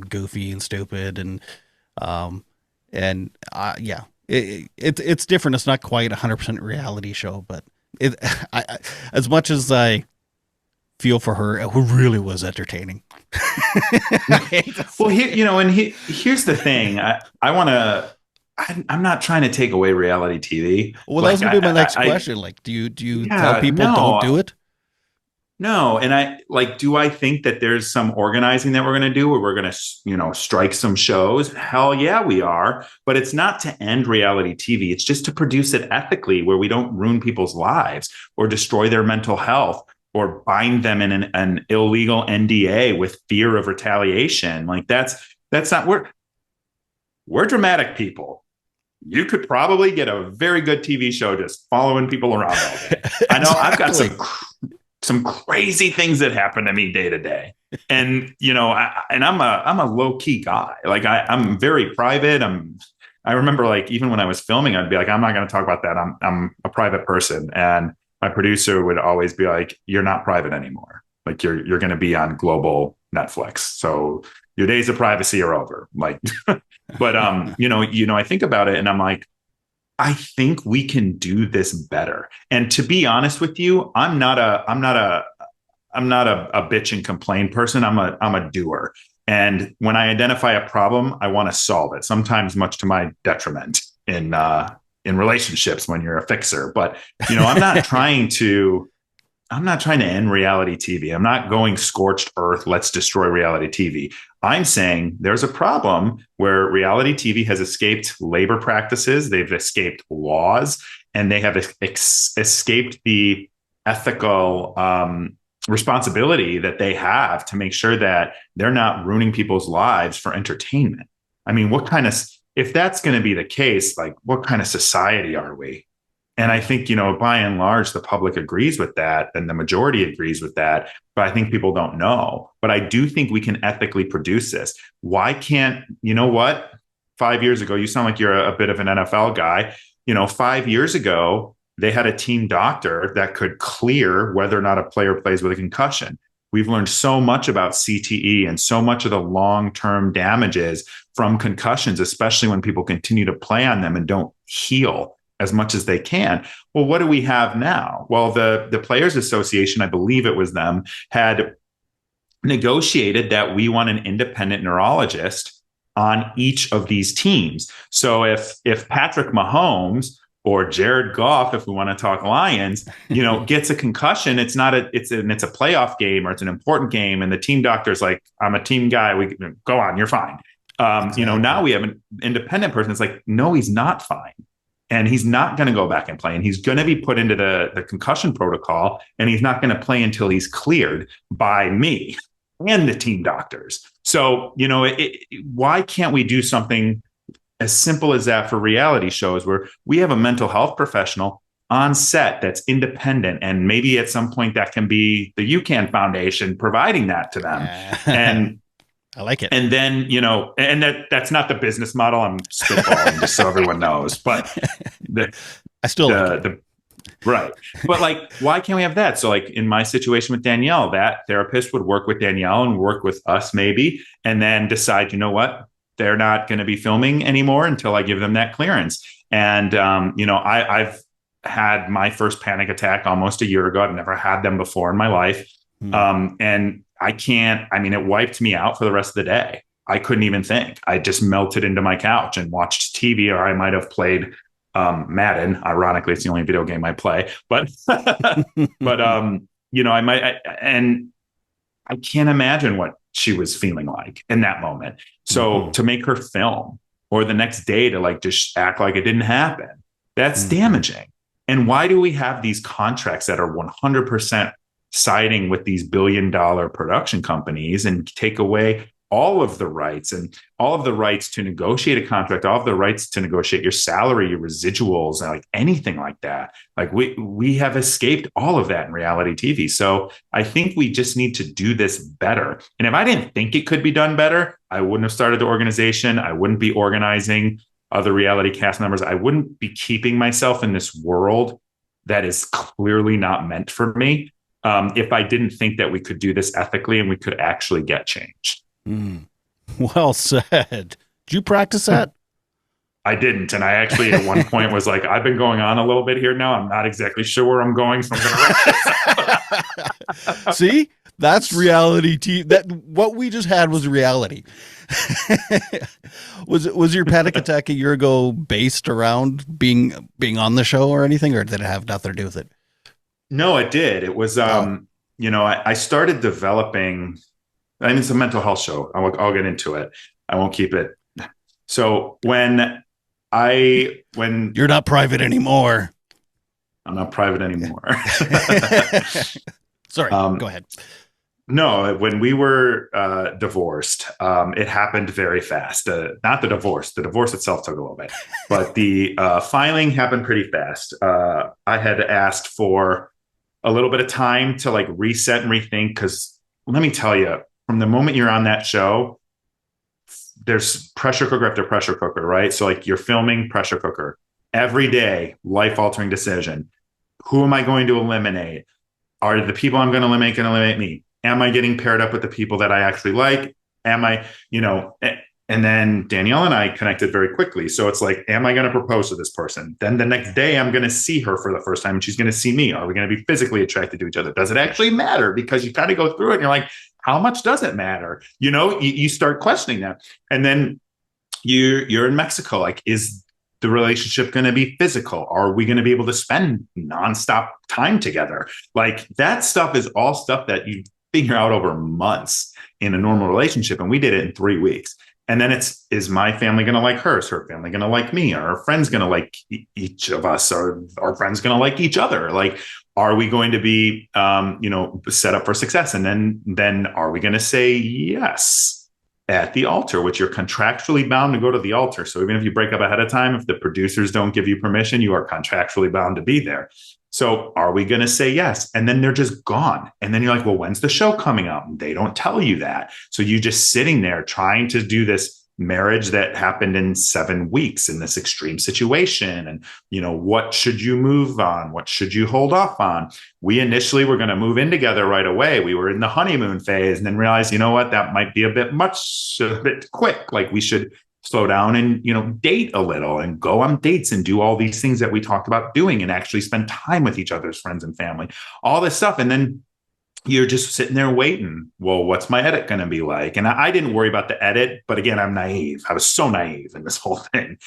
Speaker 1: goofy and stupid yeah. It's different. It's not quite 100% reality show, but as much as I feel for her, it really was entertaining.
Speaker 2: Well, here's the thing. I'm not trying to take away reality TV.
Speaker 1: Well, that was going to be my next question. Like, do you tell people don't do it?
Speaker 2: No. And do I think that there's some organizing that we're going to do where we're going to, strike some shows? Hell yeah, we are. But it's not to end reality TV. It's just to produce it ethically, where we don't ruin people's lives or destroy their mental health or bind them in an illegal NDA with fear of retaliation. Like, that's not, we're dramatic people. You could probably get a very good TV show just following people around all day. I know. I've got some crazy things that happen to me day to day. And, I'm a low key guy. Like, I'm very private. I remember, like, even when I was filming, I'd be like, I'm not going to talk about that. I'm a private person. And my producer would always be like, you're not private anymore. Like, you're going to be on global Netflix. So your days of privacy are over. Like, but, I think about it and I'm like, I think we can do this better. And to be honest with you, I'm not a bitch and complain person. I'm a doer. And when I identify a problem, I want to solve it. Sometimes much to my detriment in relationships when you're a fixer. But I'm not trying to end reality TV. I'm not going scorched earth. Let's destroy reality TV. I'm saying there's a problem where reality TV has escaped labor practices. They've escaped laws, and they have escaped the ethical responsibility that they have to make sure that they're not ruining people's lives for entertainment. I mean, if that's going to be the case, like, what kind of society are we? And I think, by and large, the public agrees with that, and the majority agrees with that. But I think people don't know. But I do think we can ethically produce this. Why can't, 5 years ago, you sound like you're a bit of an NFL guy. 5 years ago, they had a team doctor that could clear whether or not a player plays with a concussion. We've learned so much about CTE and so much of the long-term damages from concussions, especially when people continue to play on them and don't heal as much as they can. Well, what do we have now? Well, the Players Association, I believe it was them, had negotiated that we want an independent neurologist on each of these teams. So if Patrick Mahomes or Jared Goff, if we want to talk Lions, gets a concussion, it's a playoff game, or it's an important game, and the team doctor's like, I'm a team guy, we go on, you're fine. Exactly. Now we have an independent person. It's like, no, he's not fine. And he's not going to go back and play. And he's going to be put into the concussion protocol. And he's not going to play until he's cleared by me and the team doctors. So, why can't we do something as simple as that for reality shows, where we have a mental health professional on set that's independent? And maybe at some point that can be the UCAN Foundation providing that to them. And
Speaker 3: I like it.
Speaker 2: And then, and that's not the business model. I'm spitballing just so everyone knows, but
Speaker 3: I still like it.
Speaker 2: Right. But like, why can't we have that? So like in my situation with Danielle, that therapist would work with Danielle and work with us maybe, and then decide, what, they're not going to be filming anymore until I give them that clearance. And, I've had my first panic attack almost a year ago. I've never had them before in my life. And it wiped me out for the rest of the day. I couldn't even think. I just melted into my couch and watched TV, or I might have played Madden. Ironically, it's the only video game I play, but, and I can't imagine what she was feeling like in that moment. So to make her film, or the next day to like, just act like it didn't happen, that's damaging. And why do we have these contracts that are 100% siding with these billion-dollar production companies and take away all of the rights, and all of the rights to negotiate a contract, all of the rights to negotiate your salary, your residuals, and like anything like that? Like we have escaped all of that in reality TV. So I think we just need to do this better. And if I didn't think it could be done better, I wouldn't have started the organization. I wouldn't be organizing other reality cast members. I wouldn't be keeping myself in this world that is clearly not meant for me. If I didn't think that we could do this ethically and we could actually get change.
Speaker 3: Well said. Did you practice that?
Speaker 2: I didn't. And I actually at one point was like, I've been going on a little bit here now. I'm not exactly sure where I'm going. So I'm going to
Speaker 3: See, that's reality TV. That what we just had was reality. Was your panic attack a year ago based around being on the show or anything, or did it have nothing to do with it?
Speaker 2: No, it did. It was, I started developing, it's a mental health show. I'll get into it. I won't keep it. So when
Speaker 3: you're not private anymore,
Speaker 2: I'm not private anymore.
Speaker 3: Sorry, go ahead.
Speaker 2: No, when we were divorced, it happened very fast. Not the divorce. The divorce itself took a little bit, but the filing happened pretty fast. I had asked for a little bit of time to like reset and rethink, because let me tell you, from the moment you're on that show, there's pressure cooker after pressure cooker, right? So like you're filming, pressure cooker every day, life-altering decision. Who am I going to eliminate? Are the people I'm going to eliminate me? Am I getting paired up with the people that I actually like? Am I, and And then Danielle and I connected very quickly. So it's like, am I going to propose to this person? Then the next day, I'm going to see her for the first time and she's going to see me. Are we going to be physically attracted to each other? Does it actually matter? Because you kind of go through it and you're like, how much does it matter? You start questioning that. And then you're in Mexico. Like, is the relationship going to be physical? Are we going to be able to spend nonstop time together? Like, that stuff is all stuff that you figure out over months in a normal relationship. And we did it in 3 weeks. And then is my family going to like her? Is her family going to like me? Are our friends going to like each of us? Are our friends going to like each other? Like, are we going to be, set up for success? And then are we going to say yes at the altar, which you're contractually bound to go to the altar. So even if you break up ahead of time, if the producers don't give you permission, you are contractually bound to be there. So are we going to say yes? And then they're just gone. And then you're like, well, when's the show coming out? And they don't tell you that. So you just sitting there trying to do this marriage that happened in 7 weeks in this extreme situation. And, what should you move on? What should you hold off on? We initially were going to move in together right away. We were in the honeymoon phase and then realized, that might be a bit quick. Like, we should slow down and, date a little and go on dates and do all these things that we talked about doing and actually spend time with each other's friends and family, all this stuff. And then you're just sitting there waiting. Well, what's my edit going to be like? And I didn't worry about the edit, but again, I'm naive. I was so naive in this whole thing.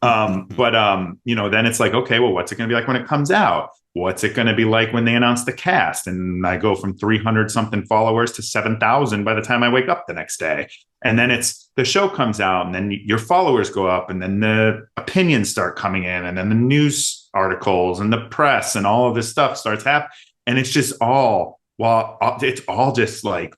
Speaker 2: Then it's like, okay, well, what's it going to be like when it comes out? What's it going to be like when they announce the cast? And I go from 300 something followers to 7,000 by the time I wake up the next day. And then the show comes out and then your followers go up and then the opinions start coming in and then the news articles and the press and all of this stuff starts happening. And it's just it's all just like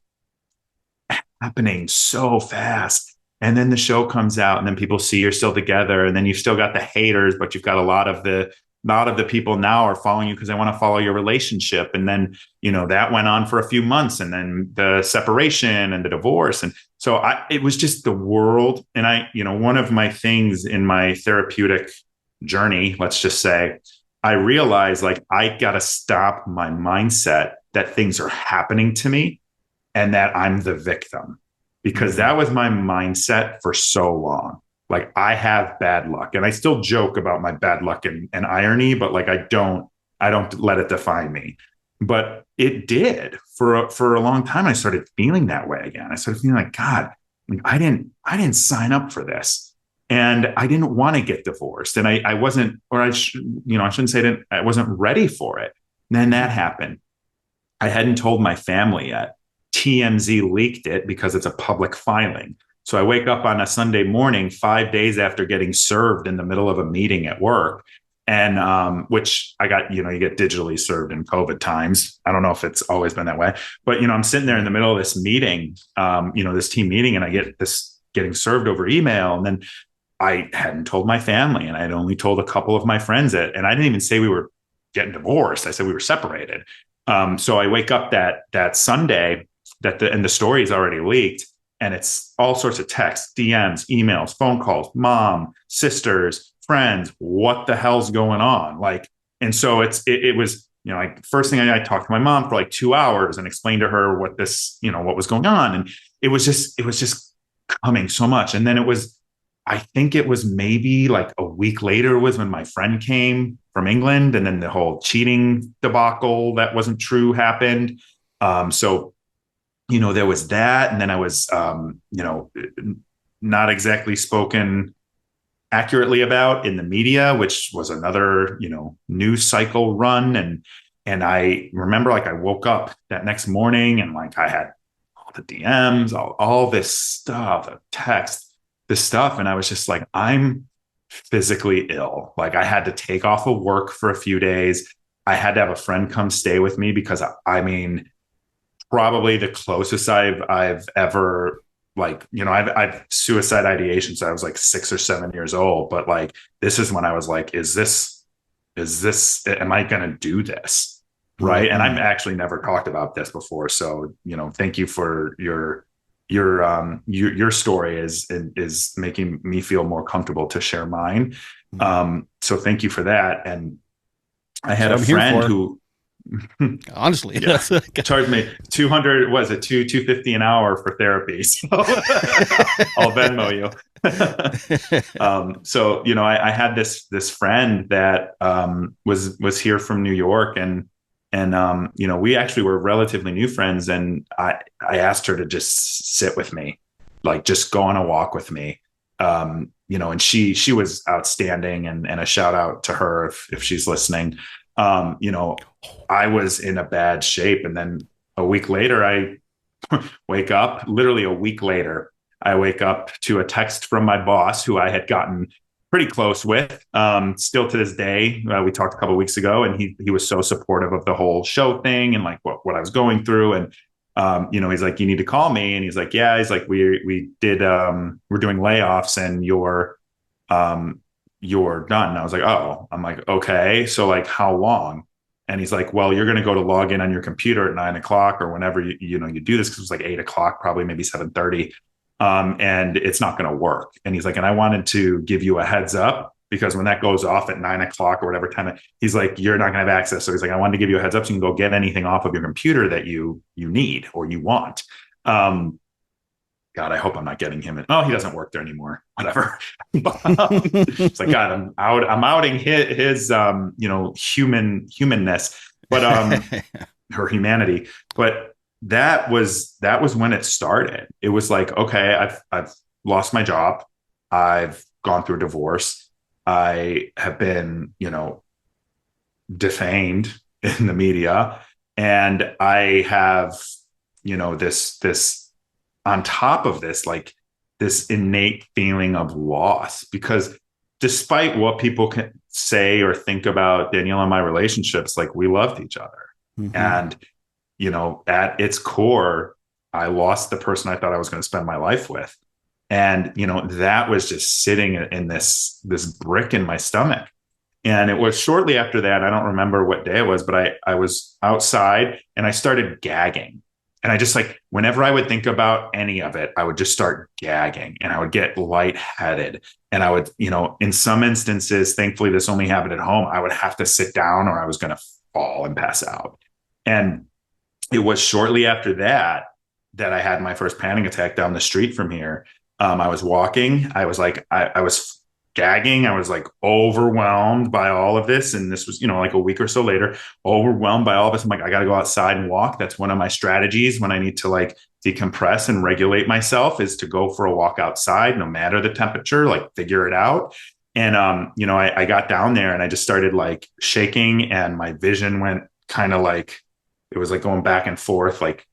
Speaker 2: happening so fast. And then the show comes out and then people see you're still together and then you've still got the haters, but you've got a lot of the people now are following you because they want to follow your relationship. And then, that went on for a few months and then the separation and the divorce. And so it was just the world. And one of my things in my therapeutic journey, let's just say, I realized like, I got to stop my mindset that things are happening to me and that I'm the victim, because that was my mindset for so long. Like, I have bad luck and I still joke about my bad luck and irony, but like, I don't let it define me. But it did for a long time. I started feeling that way again. I started feeling like, God, I didn't sign up for this. And I didn't want to get divorced. And I wasn't, or I shouldn't say I wasn't ready for it. And then that happened. I hadn't told my family yet. TMZ leaked it because it's a public filing. So I wake up on a Sunday morning, 5 days after getting served in the middle of a meeting at work. And which I got, you get digitally served in COVID times. I don't know if it's always been that way, but, I'm sitting there in the middle of this meeting, this team meeting, and I get this getting served over email. And then I hadn't told my family and I'd only told a couple of my friends it. And I didn't even say we were getting divorced. I said we were separated. So I wake up that Sunday and the story is already leaked and it's all sorts of texts, DMs, emails, phone calls, mom, sisters, friends, what the hell's going on? Like, and so it was, like first thing I talked to my mom for like 2 hours and explained to her what was going on. And it was just coming so much. And then I think it was maybe like a week later was when my friend came from England and then the whole cheating debacle that wasn't true happened. So, there was that. And then I was, not exactly spoken accurately about in the media, which was another, news cycle run. And I remember like I woke up that next morning and like I had all the DMs, all this stuff, the text, this stuff. And I was just like, I'm physically ill. Like I had to take off of work for a few days. I had to have a friend come stay with me because probably the closest I've ever I've suicide ideation. So I was like 6 or 7 years old, but like, this is when I was like, am I going to do this? Right. Mm-hmm. And I've actually never talked about this before. So, thank you for your story is making me feel more comfortable to share mine. So thank you for that. And I had a friend who,
Speaker 3: Honestly,
Speaker 2: Yeah.
Speaker 3: that's
Speaker 2: Charge me 200, was it 250 an hour for therapy? So I'll Venmo you. So, I had this friend that was here from New York, and we actually were relatively new friends, and I asked her to just sit with me, like just go on a walk with me. And she was outstanding, and a shout out to her if she's listening. I was in a bad shape, and then a week later I wake up, literally a week later, I wake up to a text from my boss, who I had gotten pretty close with, still to this day. We talked a couple of weeks ago, and he was so supportive of the whole show thing and like what I was going through. And he's like, you need to call me. And he's like, yeah, he's like, we're doing layoffs, and you're done. And I was like, oh, I'm like, okay. So like, how long? And he's like, well, you're going to go to log in on your computer at 9 o'clock or whenever you do this. Cause it was like 8 o'clock, probably maybe 7:30. And it's not going to work. And he's like, and I wanted to give you a heads up, because when that goes off at 9 o'clock or whatever time, he's like, you're not going to have access. So he's like, I wanted to give you a heads up so you can go get anything off of your computer that you need or you want. God, I hope I'm not getting him in. Oh, he doesn't work there anymore. Whatever. It's like, God, I'm outing his humanness, but her humanity. But that was when it started. It was like, okay, I've lost my job. I've gone through a divorce. I have been, defamed in the media, and I have, this on top of this, like this innate feeling of loss, because despite what people can say or think about Danielle and my relationships, like we loved each other. Mm-hmm. And, at its core, I lost the person I thought I was going to spend my life with. And, that was just sitting in this brick in my stomach. And it was shortly after that, I don't remember what day it was, but I was outside and I started gagging. And I just like, whenever I would think about any of it, I would just start gagging, and I would get lightheaded. And I would, in some instances, thankfully this only happened at home, I would have to sit down or I was going to fall and pass out. And it was shortly after that I had my first panic attack down the street from here. I was walking. I was like, I was gagging. I was like overwhelmed by all of this. And this was, like a week or so later, overwhelmed by all of this. I'm like, I got to go outside and walk. That's one of my strategies when I need to like decompress and regulate myself, is to go for a walk outside, no matter the temperature, like figure it out. And, I got down there and I just started like shaking, and my vision went kind of like, it was like going back and forth, like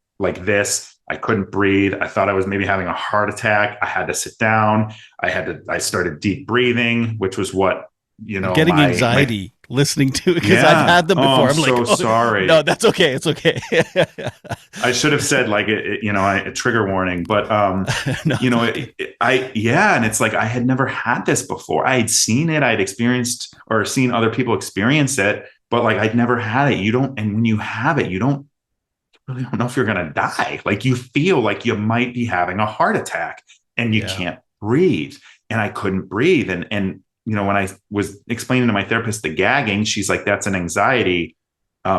Speaker 2: this. I couldn't breathe. I thought I was maybe having a heart attack. I had to sit down. I started deep breathing, which was what,
Speaker 3: getting anxiety listening to it, because I've had them before.
Speaker 2: I'm like, sorry.
Speaker 3: No, that's okay. It's okay.
Speaker 2: I should have said like, a trigger warning, but,
Speaker 3: No,
Speaker 2: and it's like, I had never had this before. I had seen it. I'd experienced or seen other people experience it, but like, I'd never had it. And when you have it, you really don't know if you're going to die. Like you feel like you might be having a heart attack, and you can't breathe. And I couldn't breathe. And, when I was explaining to my therapist the gagging, she's like, that's an anxiety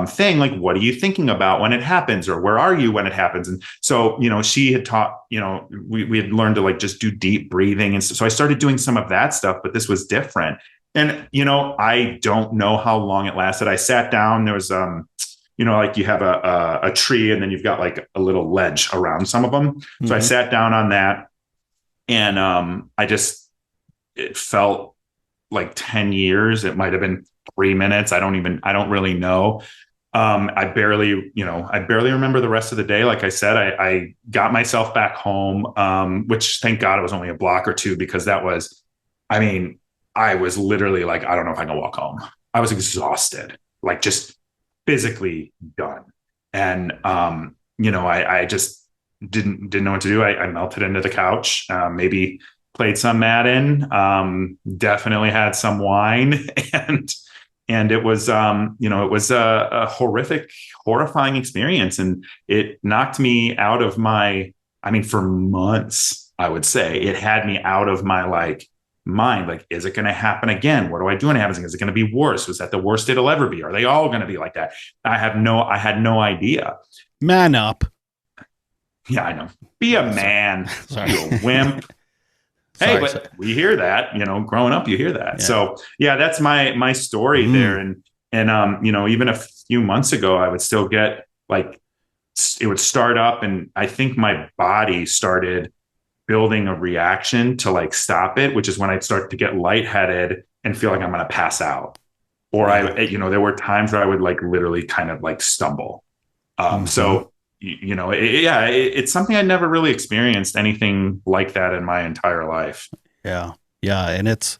Speaker 2: thing. Like, what are you thinking about when it happens, or where are you when it happens? And so, she had taught, we had learned to like just do deep breathing. And so I started doing some of that stuff, but this was different. And, I don't know how long it lasted. I sat down. There was, like you have a tree, and then you've got like a little ledge around some of them. Mm-hmm. So I sat down on that, and it felt like 10 years. It might've been 3 minutes. I don't really know. I barely remember the rest of the day. Like I said, I got myself back home, which thank God it was only a block or two, because I was literally like, I don't know if I can walk home. I was exhausted, like just physically done. And, I just didn't know what to do. I melted into the couch, maybe played some Madden, definitely had some wine, and it was, it was a horrifying experience. And it knocked me out of for months, I would say it had me out of my like mind. Like, is it going to happen again? What do I do when it happens? Is it going to be worse? Was that the worst it'll ever be? Are they all going to be like that? I had no idea.
Speaker 3: Man up.
Speaker 2: Yeah, I know. Be a man.
Speaker 3: Sorry.
Speaker 2: You a wimp. Hey, but we hear that, growing up, you hear that.
Speaker 3: Yeah.
Speaker 2: So yeah, that's my story there. And even a few months ago, I would still get like, it would start up, and I think my body started building a reaction to like stop it, which is when I'd start to get lightheaded and feel like I'm going to pass out. Or there were times where I would like literally kind of like stumble. So, it's something I never really experienced anything like that in my entire life.
Speaker 3: Yeah. Yeah. And it's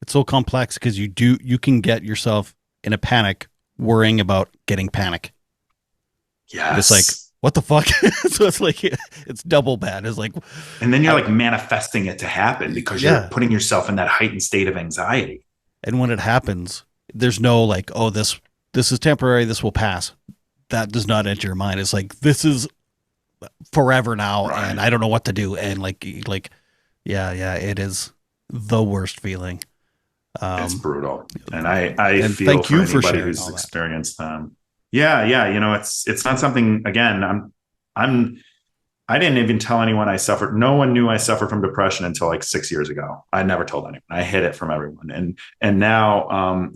Speaker 3: so complex because you can get yourself in a panic worrying about getting panic.
Speaker 2: Yes.
Speaker 3: It's like, what the fuck? So it's like, it's double bad. It's like,
Speaker 2: and then you're like manifesting it to happen because you're putting yourself in that heightened state of anxiety.
Speaker 3: And when it happens, there's no like, oh, this is temporary. This will pass. That does not enter your mind. It's like, this is forever now. Right. And I don't know what to do. And yeah, it is the worst feeling.
Speaker 2: It's brutal. And I feel for anybody who's experienced them. Yeah. It's not something, again, I didn't even tell anyone I suffered. No one knew I suffered from depression until like 6 years ago. I never told anyone. I hid it from everyone. And now,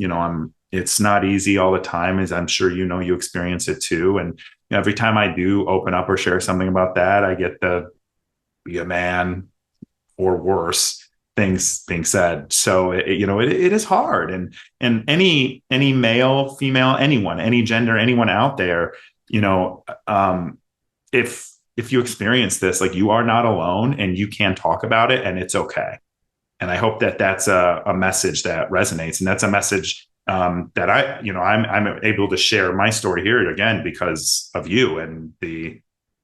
Speaker 2: it's not easy all the time, as I'm sure you experience it too. And every time I do open up or share something about that, I get the be a man or worse things being said. So it is hard. And any male, female, anyone, any gender, anyone out there, if you experience this, like, you are not alone, and you can talk about it, and it's okay. And I hope that that's a message that resonates, and that's a message that I'm able to share my story here again because of you and the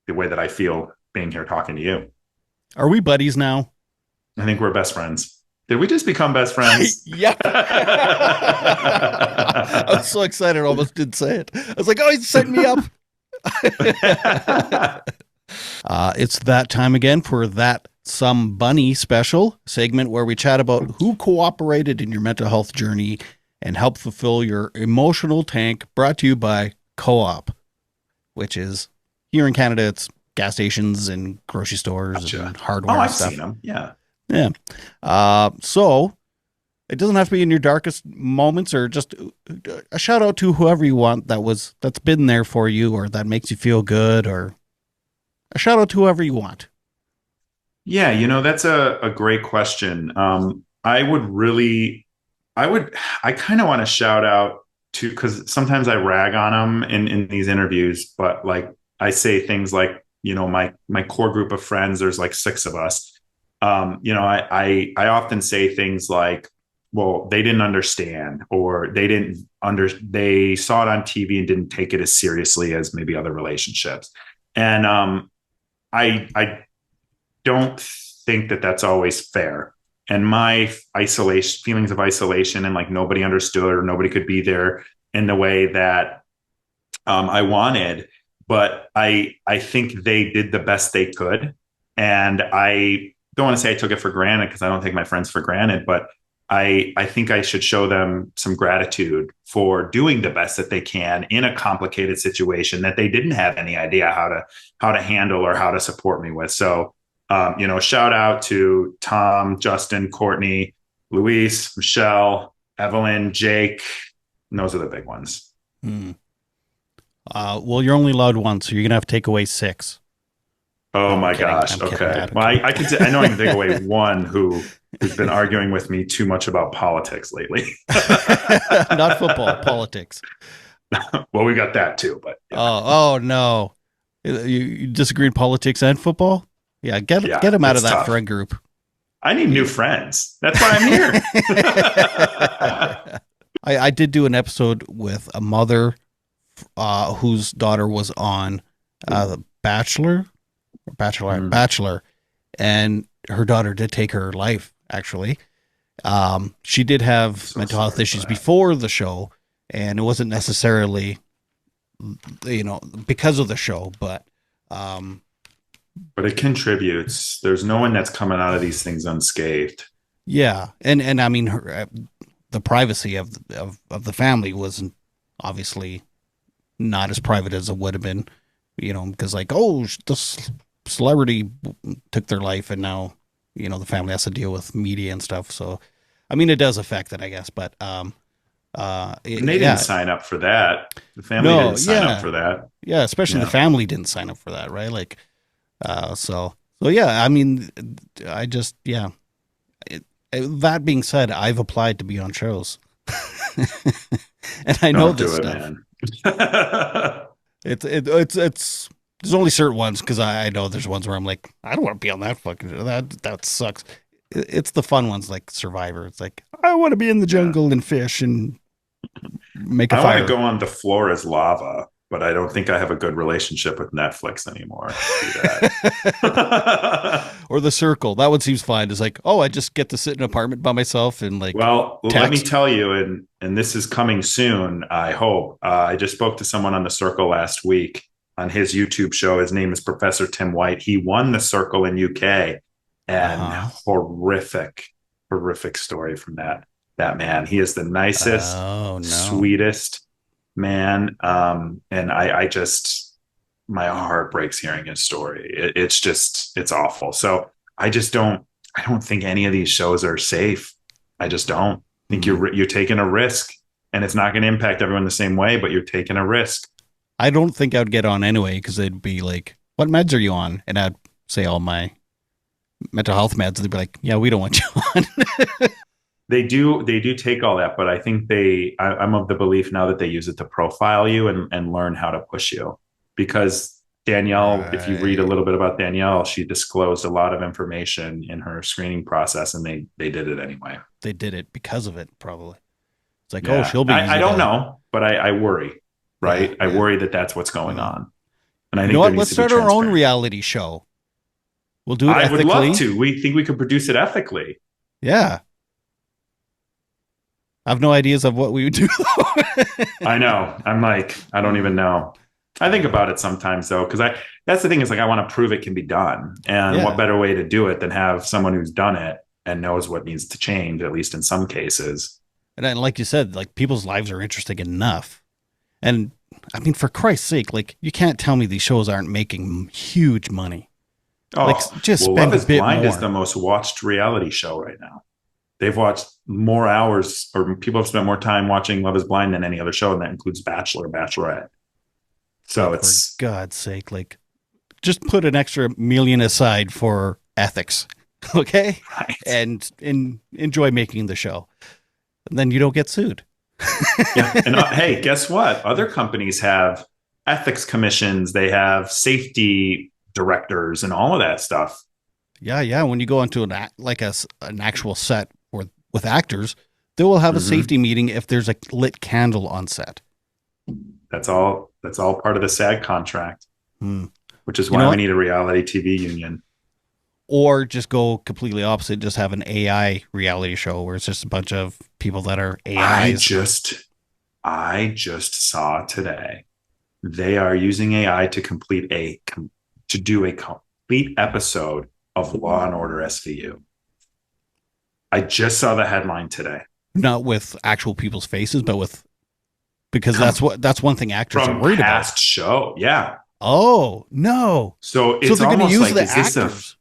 Speaker 2: way that I feel being here talking to you.
Speaker 3: Are we buddies now?
Speaker 2: I think we're best friends. Did we just become best friends?
Speaker 3: Yeah. I was so excited, I almost didn't say it. I was like, oh, he's setting me up. It's that time again for that Some Bunny special segment where we chat about who cooperated in your mental health journey and help fulfill your emotional tank, brought to you by Co-op, which is here in Canada. It's gas stations and grocery stores and hardware and stuff.
Speaker 2: I've seen them. Yeah.
Speaker 3: Yeah. So it doesn't have to be in your darkest moments, or just a shout out to whoever you want that's been there for you, or that makes you feel good, or a shout out to whoever you want.
Speaker 2: Yeah. That's a great question. I kind of want to shout out to, because sometimes I rag on them in these interviews, but like I say things like, my core group of friends, there's like 6 of us. I often say things like, well, they didn't understand, or they saw it on TV and didn't take it as seriously as maybe other relationships. And I don't think that that's always fair. And my feelings of isolation, and like nobody understood or nobody could be there in the way that I wanted. But I think they did the best they could. And I don't want to say I took it for granted, because I don't take my friends for granted, but I think I should show them some gratitude for doing the best that they can in a complicated situation that they didn't have any idea how to handle or how to support me with. So, shout out to Tom, Justin, Courtney, Luis, Michelle, Evelyn, Jake. And those are the big ones.
Speaker 3: Well, you're only allowed one, so you're going to have to take away 6.
Speaker 2: Oh my gosh. Okay. Well, I know I can take away one who's been arguing with me too much about politics lately.
Speaker 3: Not football, politics.
Speaker 2: Well, we got that too, but
Speaker 3: yeah. Oh no. You disagreed politics and football? Yeah, get him out of that tough friend group.
Speaker 2: I need new friends. That's why I'm here.
Speaker 3: I did do an episode with a mother whose daughter was on The Bachelor, and her daughter did take her life, actually. She did have mental health issues before the show, and it wasn't necessarily, because of the show, but
Speaker 2: it contributes. There's no one that's coming out of these things unscathed.
Speaker 3: Yeah, and I mean, the privacy of the family wasn't obviously not as private as it would have been, because like, oh, this celebrity took their life, and now, the family has to deal with media and stuff. So, I mean, it does affect it, I guess. But
Speaker 2: And they didn't
Speaker 3: yeah,
Speaker 2: sign up for that. The family
Speaker 3: no,
Speaker 2: didn't sign up
Speaker 3: yeah,
Speaker 2: for that.
Speaker 3: yeah, especially the
Speaker 2: Yeah.
Speaker 3: family didn't sign up for that, right? Like, so yeah, I mean, I just yeah. That being said, I've applied to be on shows, and I know
Speaker 2: Don't
Speaker 3: this
Speaker 2: do it,
Speaker 3: stuff.
Speaker 2: man.
Speaker 3: It's there's only certain ones because I know there's ones where I'm like, I don't want to be on that fucking show. That sucks. It's the fun ones like Survivor. It's like I want to be in the
Speaker 2: Yeah.
Speaker 3: jungle and fish and make a
Speaker 2: I want to
Speaker 3: fire.
Speaker 2: go on The Floor is Lava, but I don't think I have a good relationship with Netflix anymore to do that.
Speaker 3: Or The Circle. That one seems fine. It's like, oh, I just get to sit in an apartment by myself and like
Speaker 2: Well, let me
Speaker 3: text.
Speaker 2: tell you, and this is coming soon, I hope. I just spoke to someone on The Circle last week on his YouTube show. His name is Professor Tim White. He won The Circle in UK, and horrific story from that man. He is the nicest,
Speaker 3: Oh no.
Speaker 2: sweetest man. And I just, my heart breaks hearing his story. It's awful. So I don't think any of these shows are safe. I just don't think you're taking a risk, and it's not going to impact everyone the same way, but you're taking a risk.
Speaker 3: I don't think I would get on anyway because they'd be like, "What meds are you on?" And I'd say all my mental health meds. They'd be like, "Yeah, we don't want you on."
Speaker 2: They do take all that, but I think I'm of the belief now that they use it to profile you and learn how to push you. Because Danielle, if you read a little bit about Danielle, she disclosed a lot of information in her screening process, and they did it anyway.
Speaker 3: They did it because of it, probably. It's like, oh,
Speaker 2: Yeah,
Speaker 3: she'll be.
Speaker 2: I don't know, but I worry, right?
Speaker 3: Yeah,
Speaker 2: I
Speaker 3: yeah.
Speaker 2: worry that that's what's going on, and I
Speaker 3: You
Speaker 2: think
Speaker 3: know
Speaker 2: there
Speaker 3: what?
Speaker 2: needs
Speaker 3: Let's
Speaker 2: to be
Speaker 3: start our own
Speaker 2: transparency.
Speaker 3: reality show. We'll do it
Speaker 2: I would
Speaker 3: ethically.
Speaker 2: love to. We think we could produce it ethically.
Speaker 3: Yeah. I have no ideas of what we would do.
Speaker 2: I know. I'm like, I don't even know. I think about it sometimes though, because that's the thing is like I want to prove it can be done. And
Speaker 3: Yeah.
Speaker 2: what better way to do it than have someone who's done it and knows what needs to change, at least in some cases.
Speaker 3: And then, like you said, like people's lives are interesting enough. And I mean, for Christ's sake, like you can't tell me these shows aren't making huge money.
Speaker 2: Oh,
Speaker 3: Like just
Speaker 2: well,
Speaker 3: spend
Speaker 2: Love
Speaker 3: a
Speaker 2: is
Speaker 3: bit
Speaker 2: Blind
Speaker 3: more.
Speaker 2: is the most watched reality show right now. They've watched more hours, or people have spent more time watching Love is Blind than any other show, and that includes Bachelor, Bachelorette. So
Speaker 3: Like,
Speaker 2: it's
Speaker 3: for God's sake, like just put an extra million aside for ethics, okay?
Speaker 2: right.
Speaker 3: And enjoy making the show. And then you don't get sued.
Speaker 2: Yeah. And hey, guess what? Other companies have ethics commissions, they have safety directors, and all of that stuff.
Speaker 3: Yeah, yeah. When you go into an actual set with actors, they will have a safety meeting if there's a lit candle on set.
Speaker 2: That's all. That's all part of the SAG contract, which is
Speaker 3: You know
Speaker 2: why we
Speaker 3: what?
Speaker 2: need a reality TV union.
Speaker 3: Or just go completely opposite, just have an AI reality show where it's just a bunch of people that are AIs.
Speaker 2: I just saw today they are using AI to do a complete episode of Law and Order SVU. I just saw the headline today.
Speaker 3: Not with actual people's faces, but because that's one thing actors are
Speaker 2: From
Speaker 3: worried
Speaker 2: past
Speaker 3: about.
Speaker 2: show. Yeah.
Speaker 3: Oh no!
Speaker 2: So
Speaker 3: So
Speaker 2: it's
Speaker 3: they're going to
Speaker 2: almost
Speaker 3: use
Speaker 2: like,
Speaker 3: the
Speaker 2: is this
Speaker 3: actors.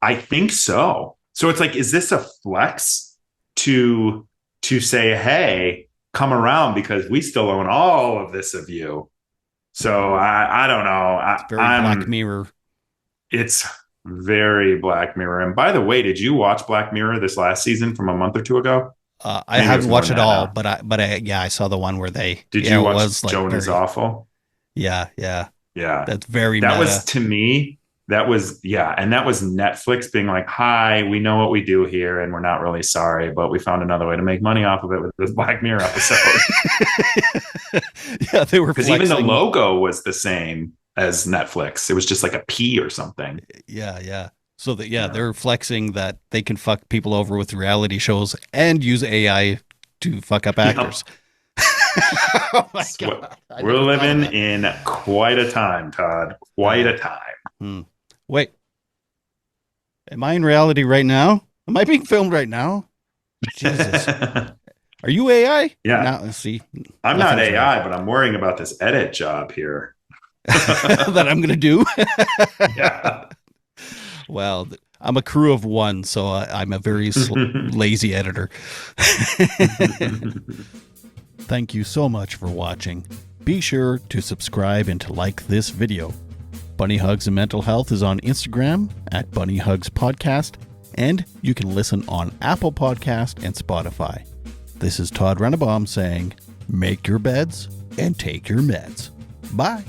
Speaker 2: I think so. So it's like, is this a flex to say, hey, come around because we still own all of this of you? So I don't know.
Speaker 3: Very Black Mirror.
Speaker 2: It's very Black Mirror. And by the way, did you watch Black Mirror this last season from a month or two ago?
Speaker 3: I
Speaker 2: Maybe it was
Speaker 3: haven't
Speaker 2: more
Speaker 3: watched
Speaker 2: than
Speaker 3: it
Speaker 2: that
Speaker 3: all,
Speaker 2: now.
Speaker 3: but I saw the one where they
Speaker 2: Did you
Speaker 3: it
Speaker 2: watch
Speaker 3: was like
Speaker 2: Joan is Awful?
Speaker 3: Yeah.
Speaker 2: Yeah.
Speaker 3: That's very
Speaker 2: That
Speaker 3: meta.
Speaker 2: was, to me, that was Netflix being like, hi, we know what we do here and we're not really sorry, but we found another way to make money off of it with this Black Mirror episode.
Speaker 3: Yeah, they were
Speaker 2: Because even the
Speaker 3: flexing.
Speaker 2: logo was the same as Netflix. It was just like a P or something.
Speaker 3: Yeah. So that they're flexing that they can fuck people over with reality shows and use AI to fuck up actors. Oh my God.
Speaker 2: We're living in quite a time, Todd. Quite a time.
Speaker 3: Wait. Am I in reality right now? Am I being filmed right now? Jesus. Are you AI?
Speaker 2: Yeah.
Speaker 3: Now, see,
Speaker 2: I'm not
Speaker 3: nothing's
Speaker 2: AI, but I'm worrying about this edit job here.
Speaker 3: that I'm going to do.
Speaker 2: Yeah.
Speaker 3: Well, I'm a crew of one, so I'm a very lazy editor. Thank you so much for watching. Be sure to subscribe and to like this video. Bunny Hugs and Mental Health is on Instagram at Bunny Hugs Podcast, and you can listen on Apple Podcast and Spotify. This is Todd Rennebaum saying, make your beds and take your meds. Bye.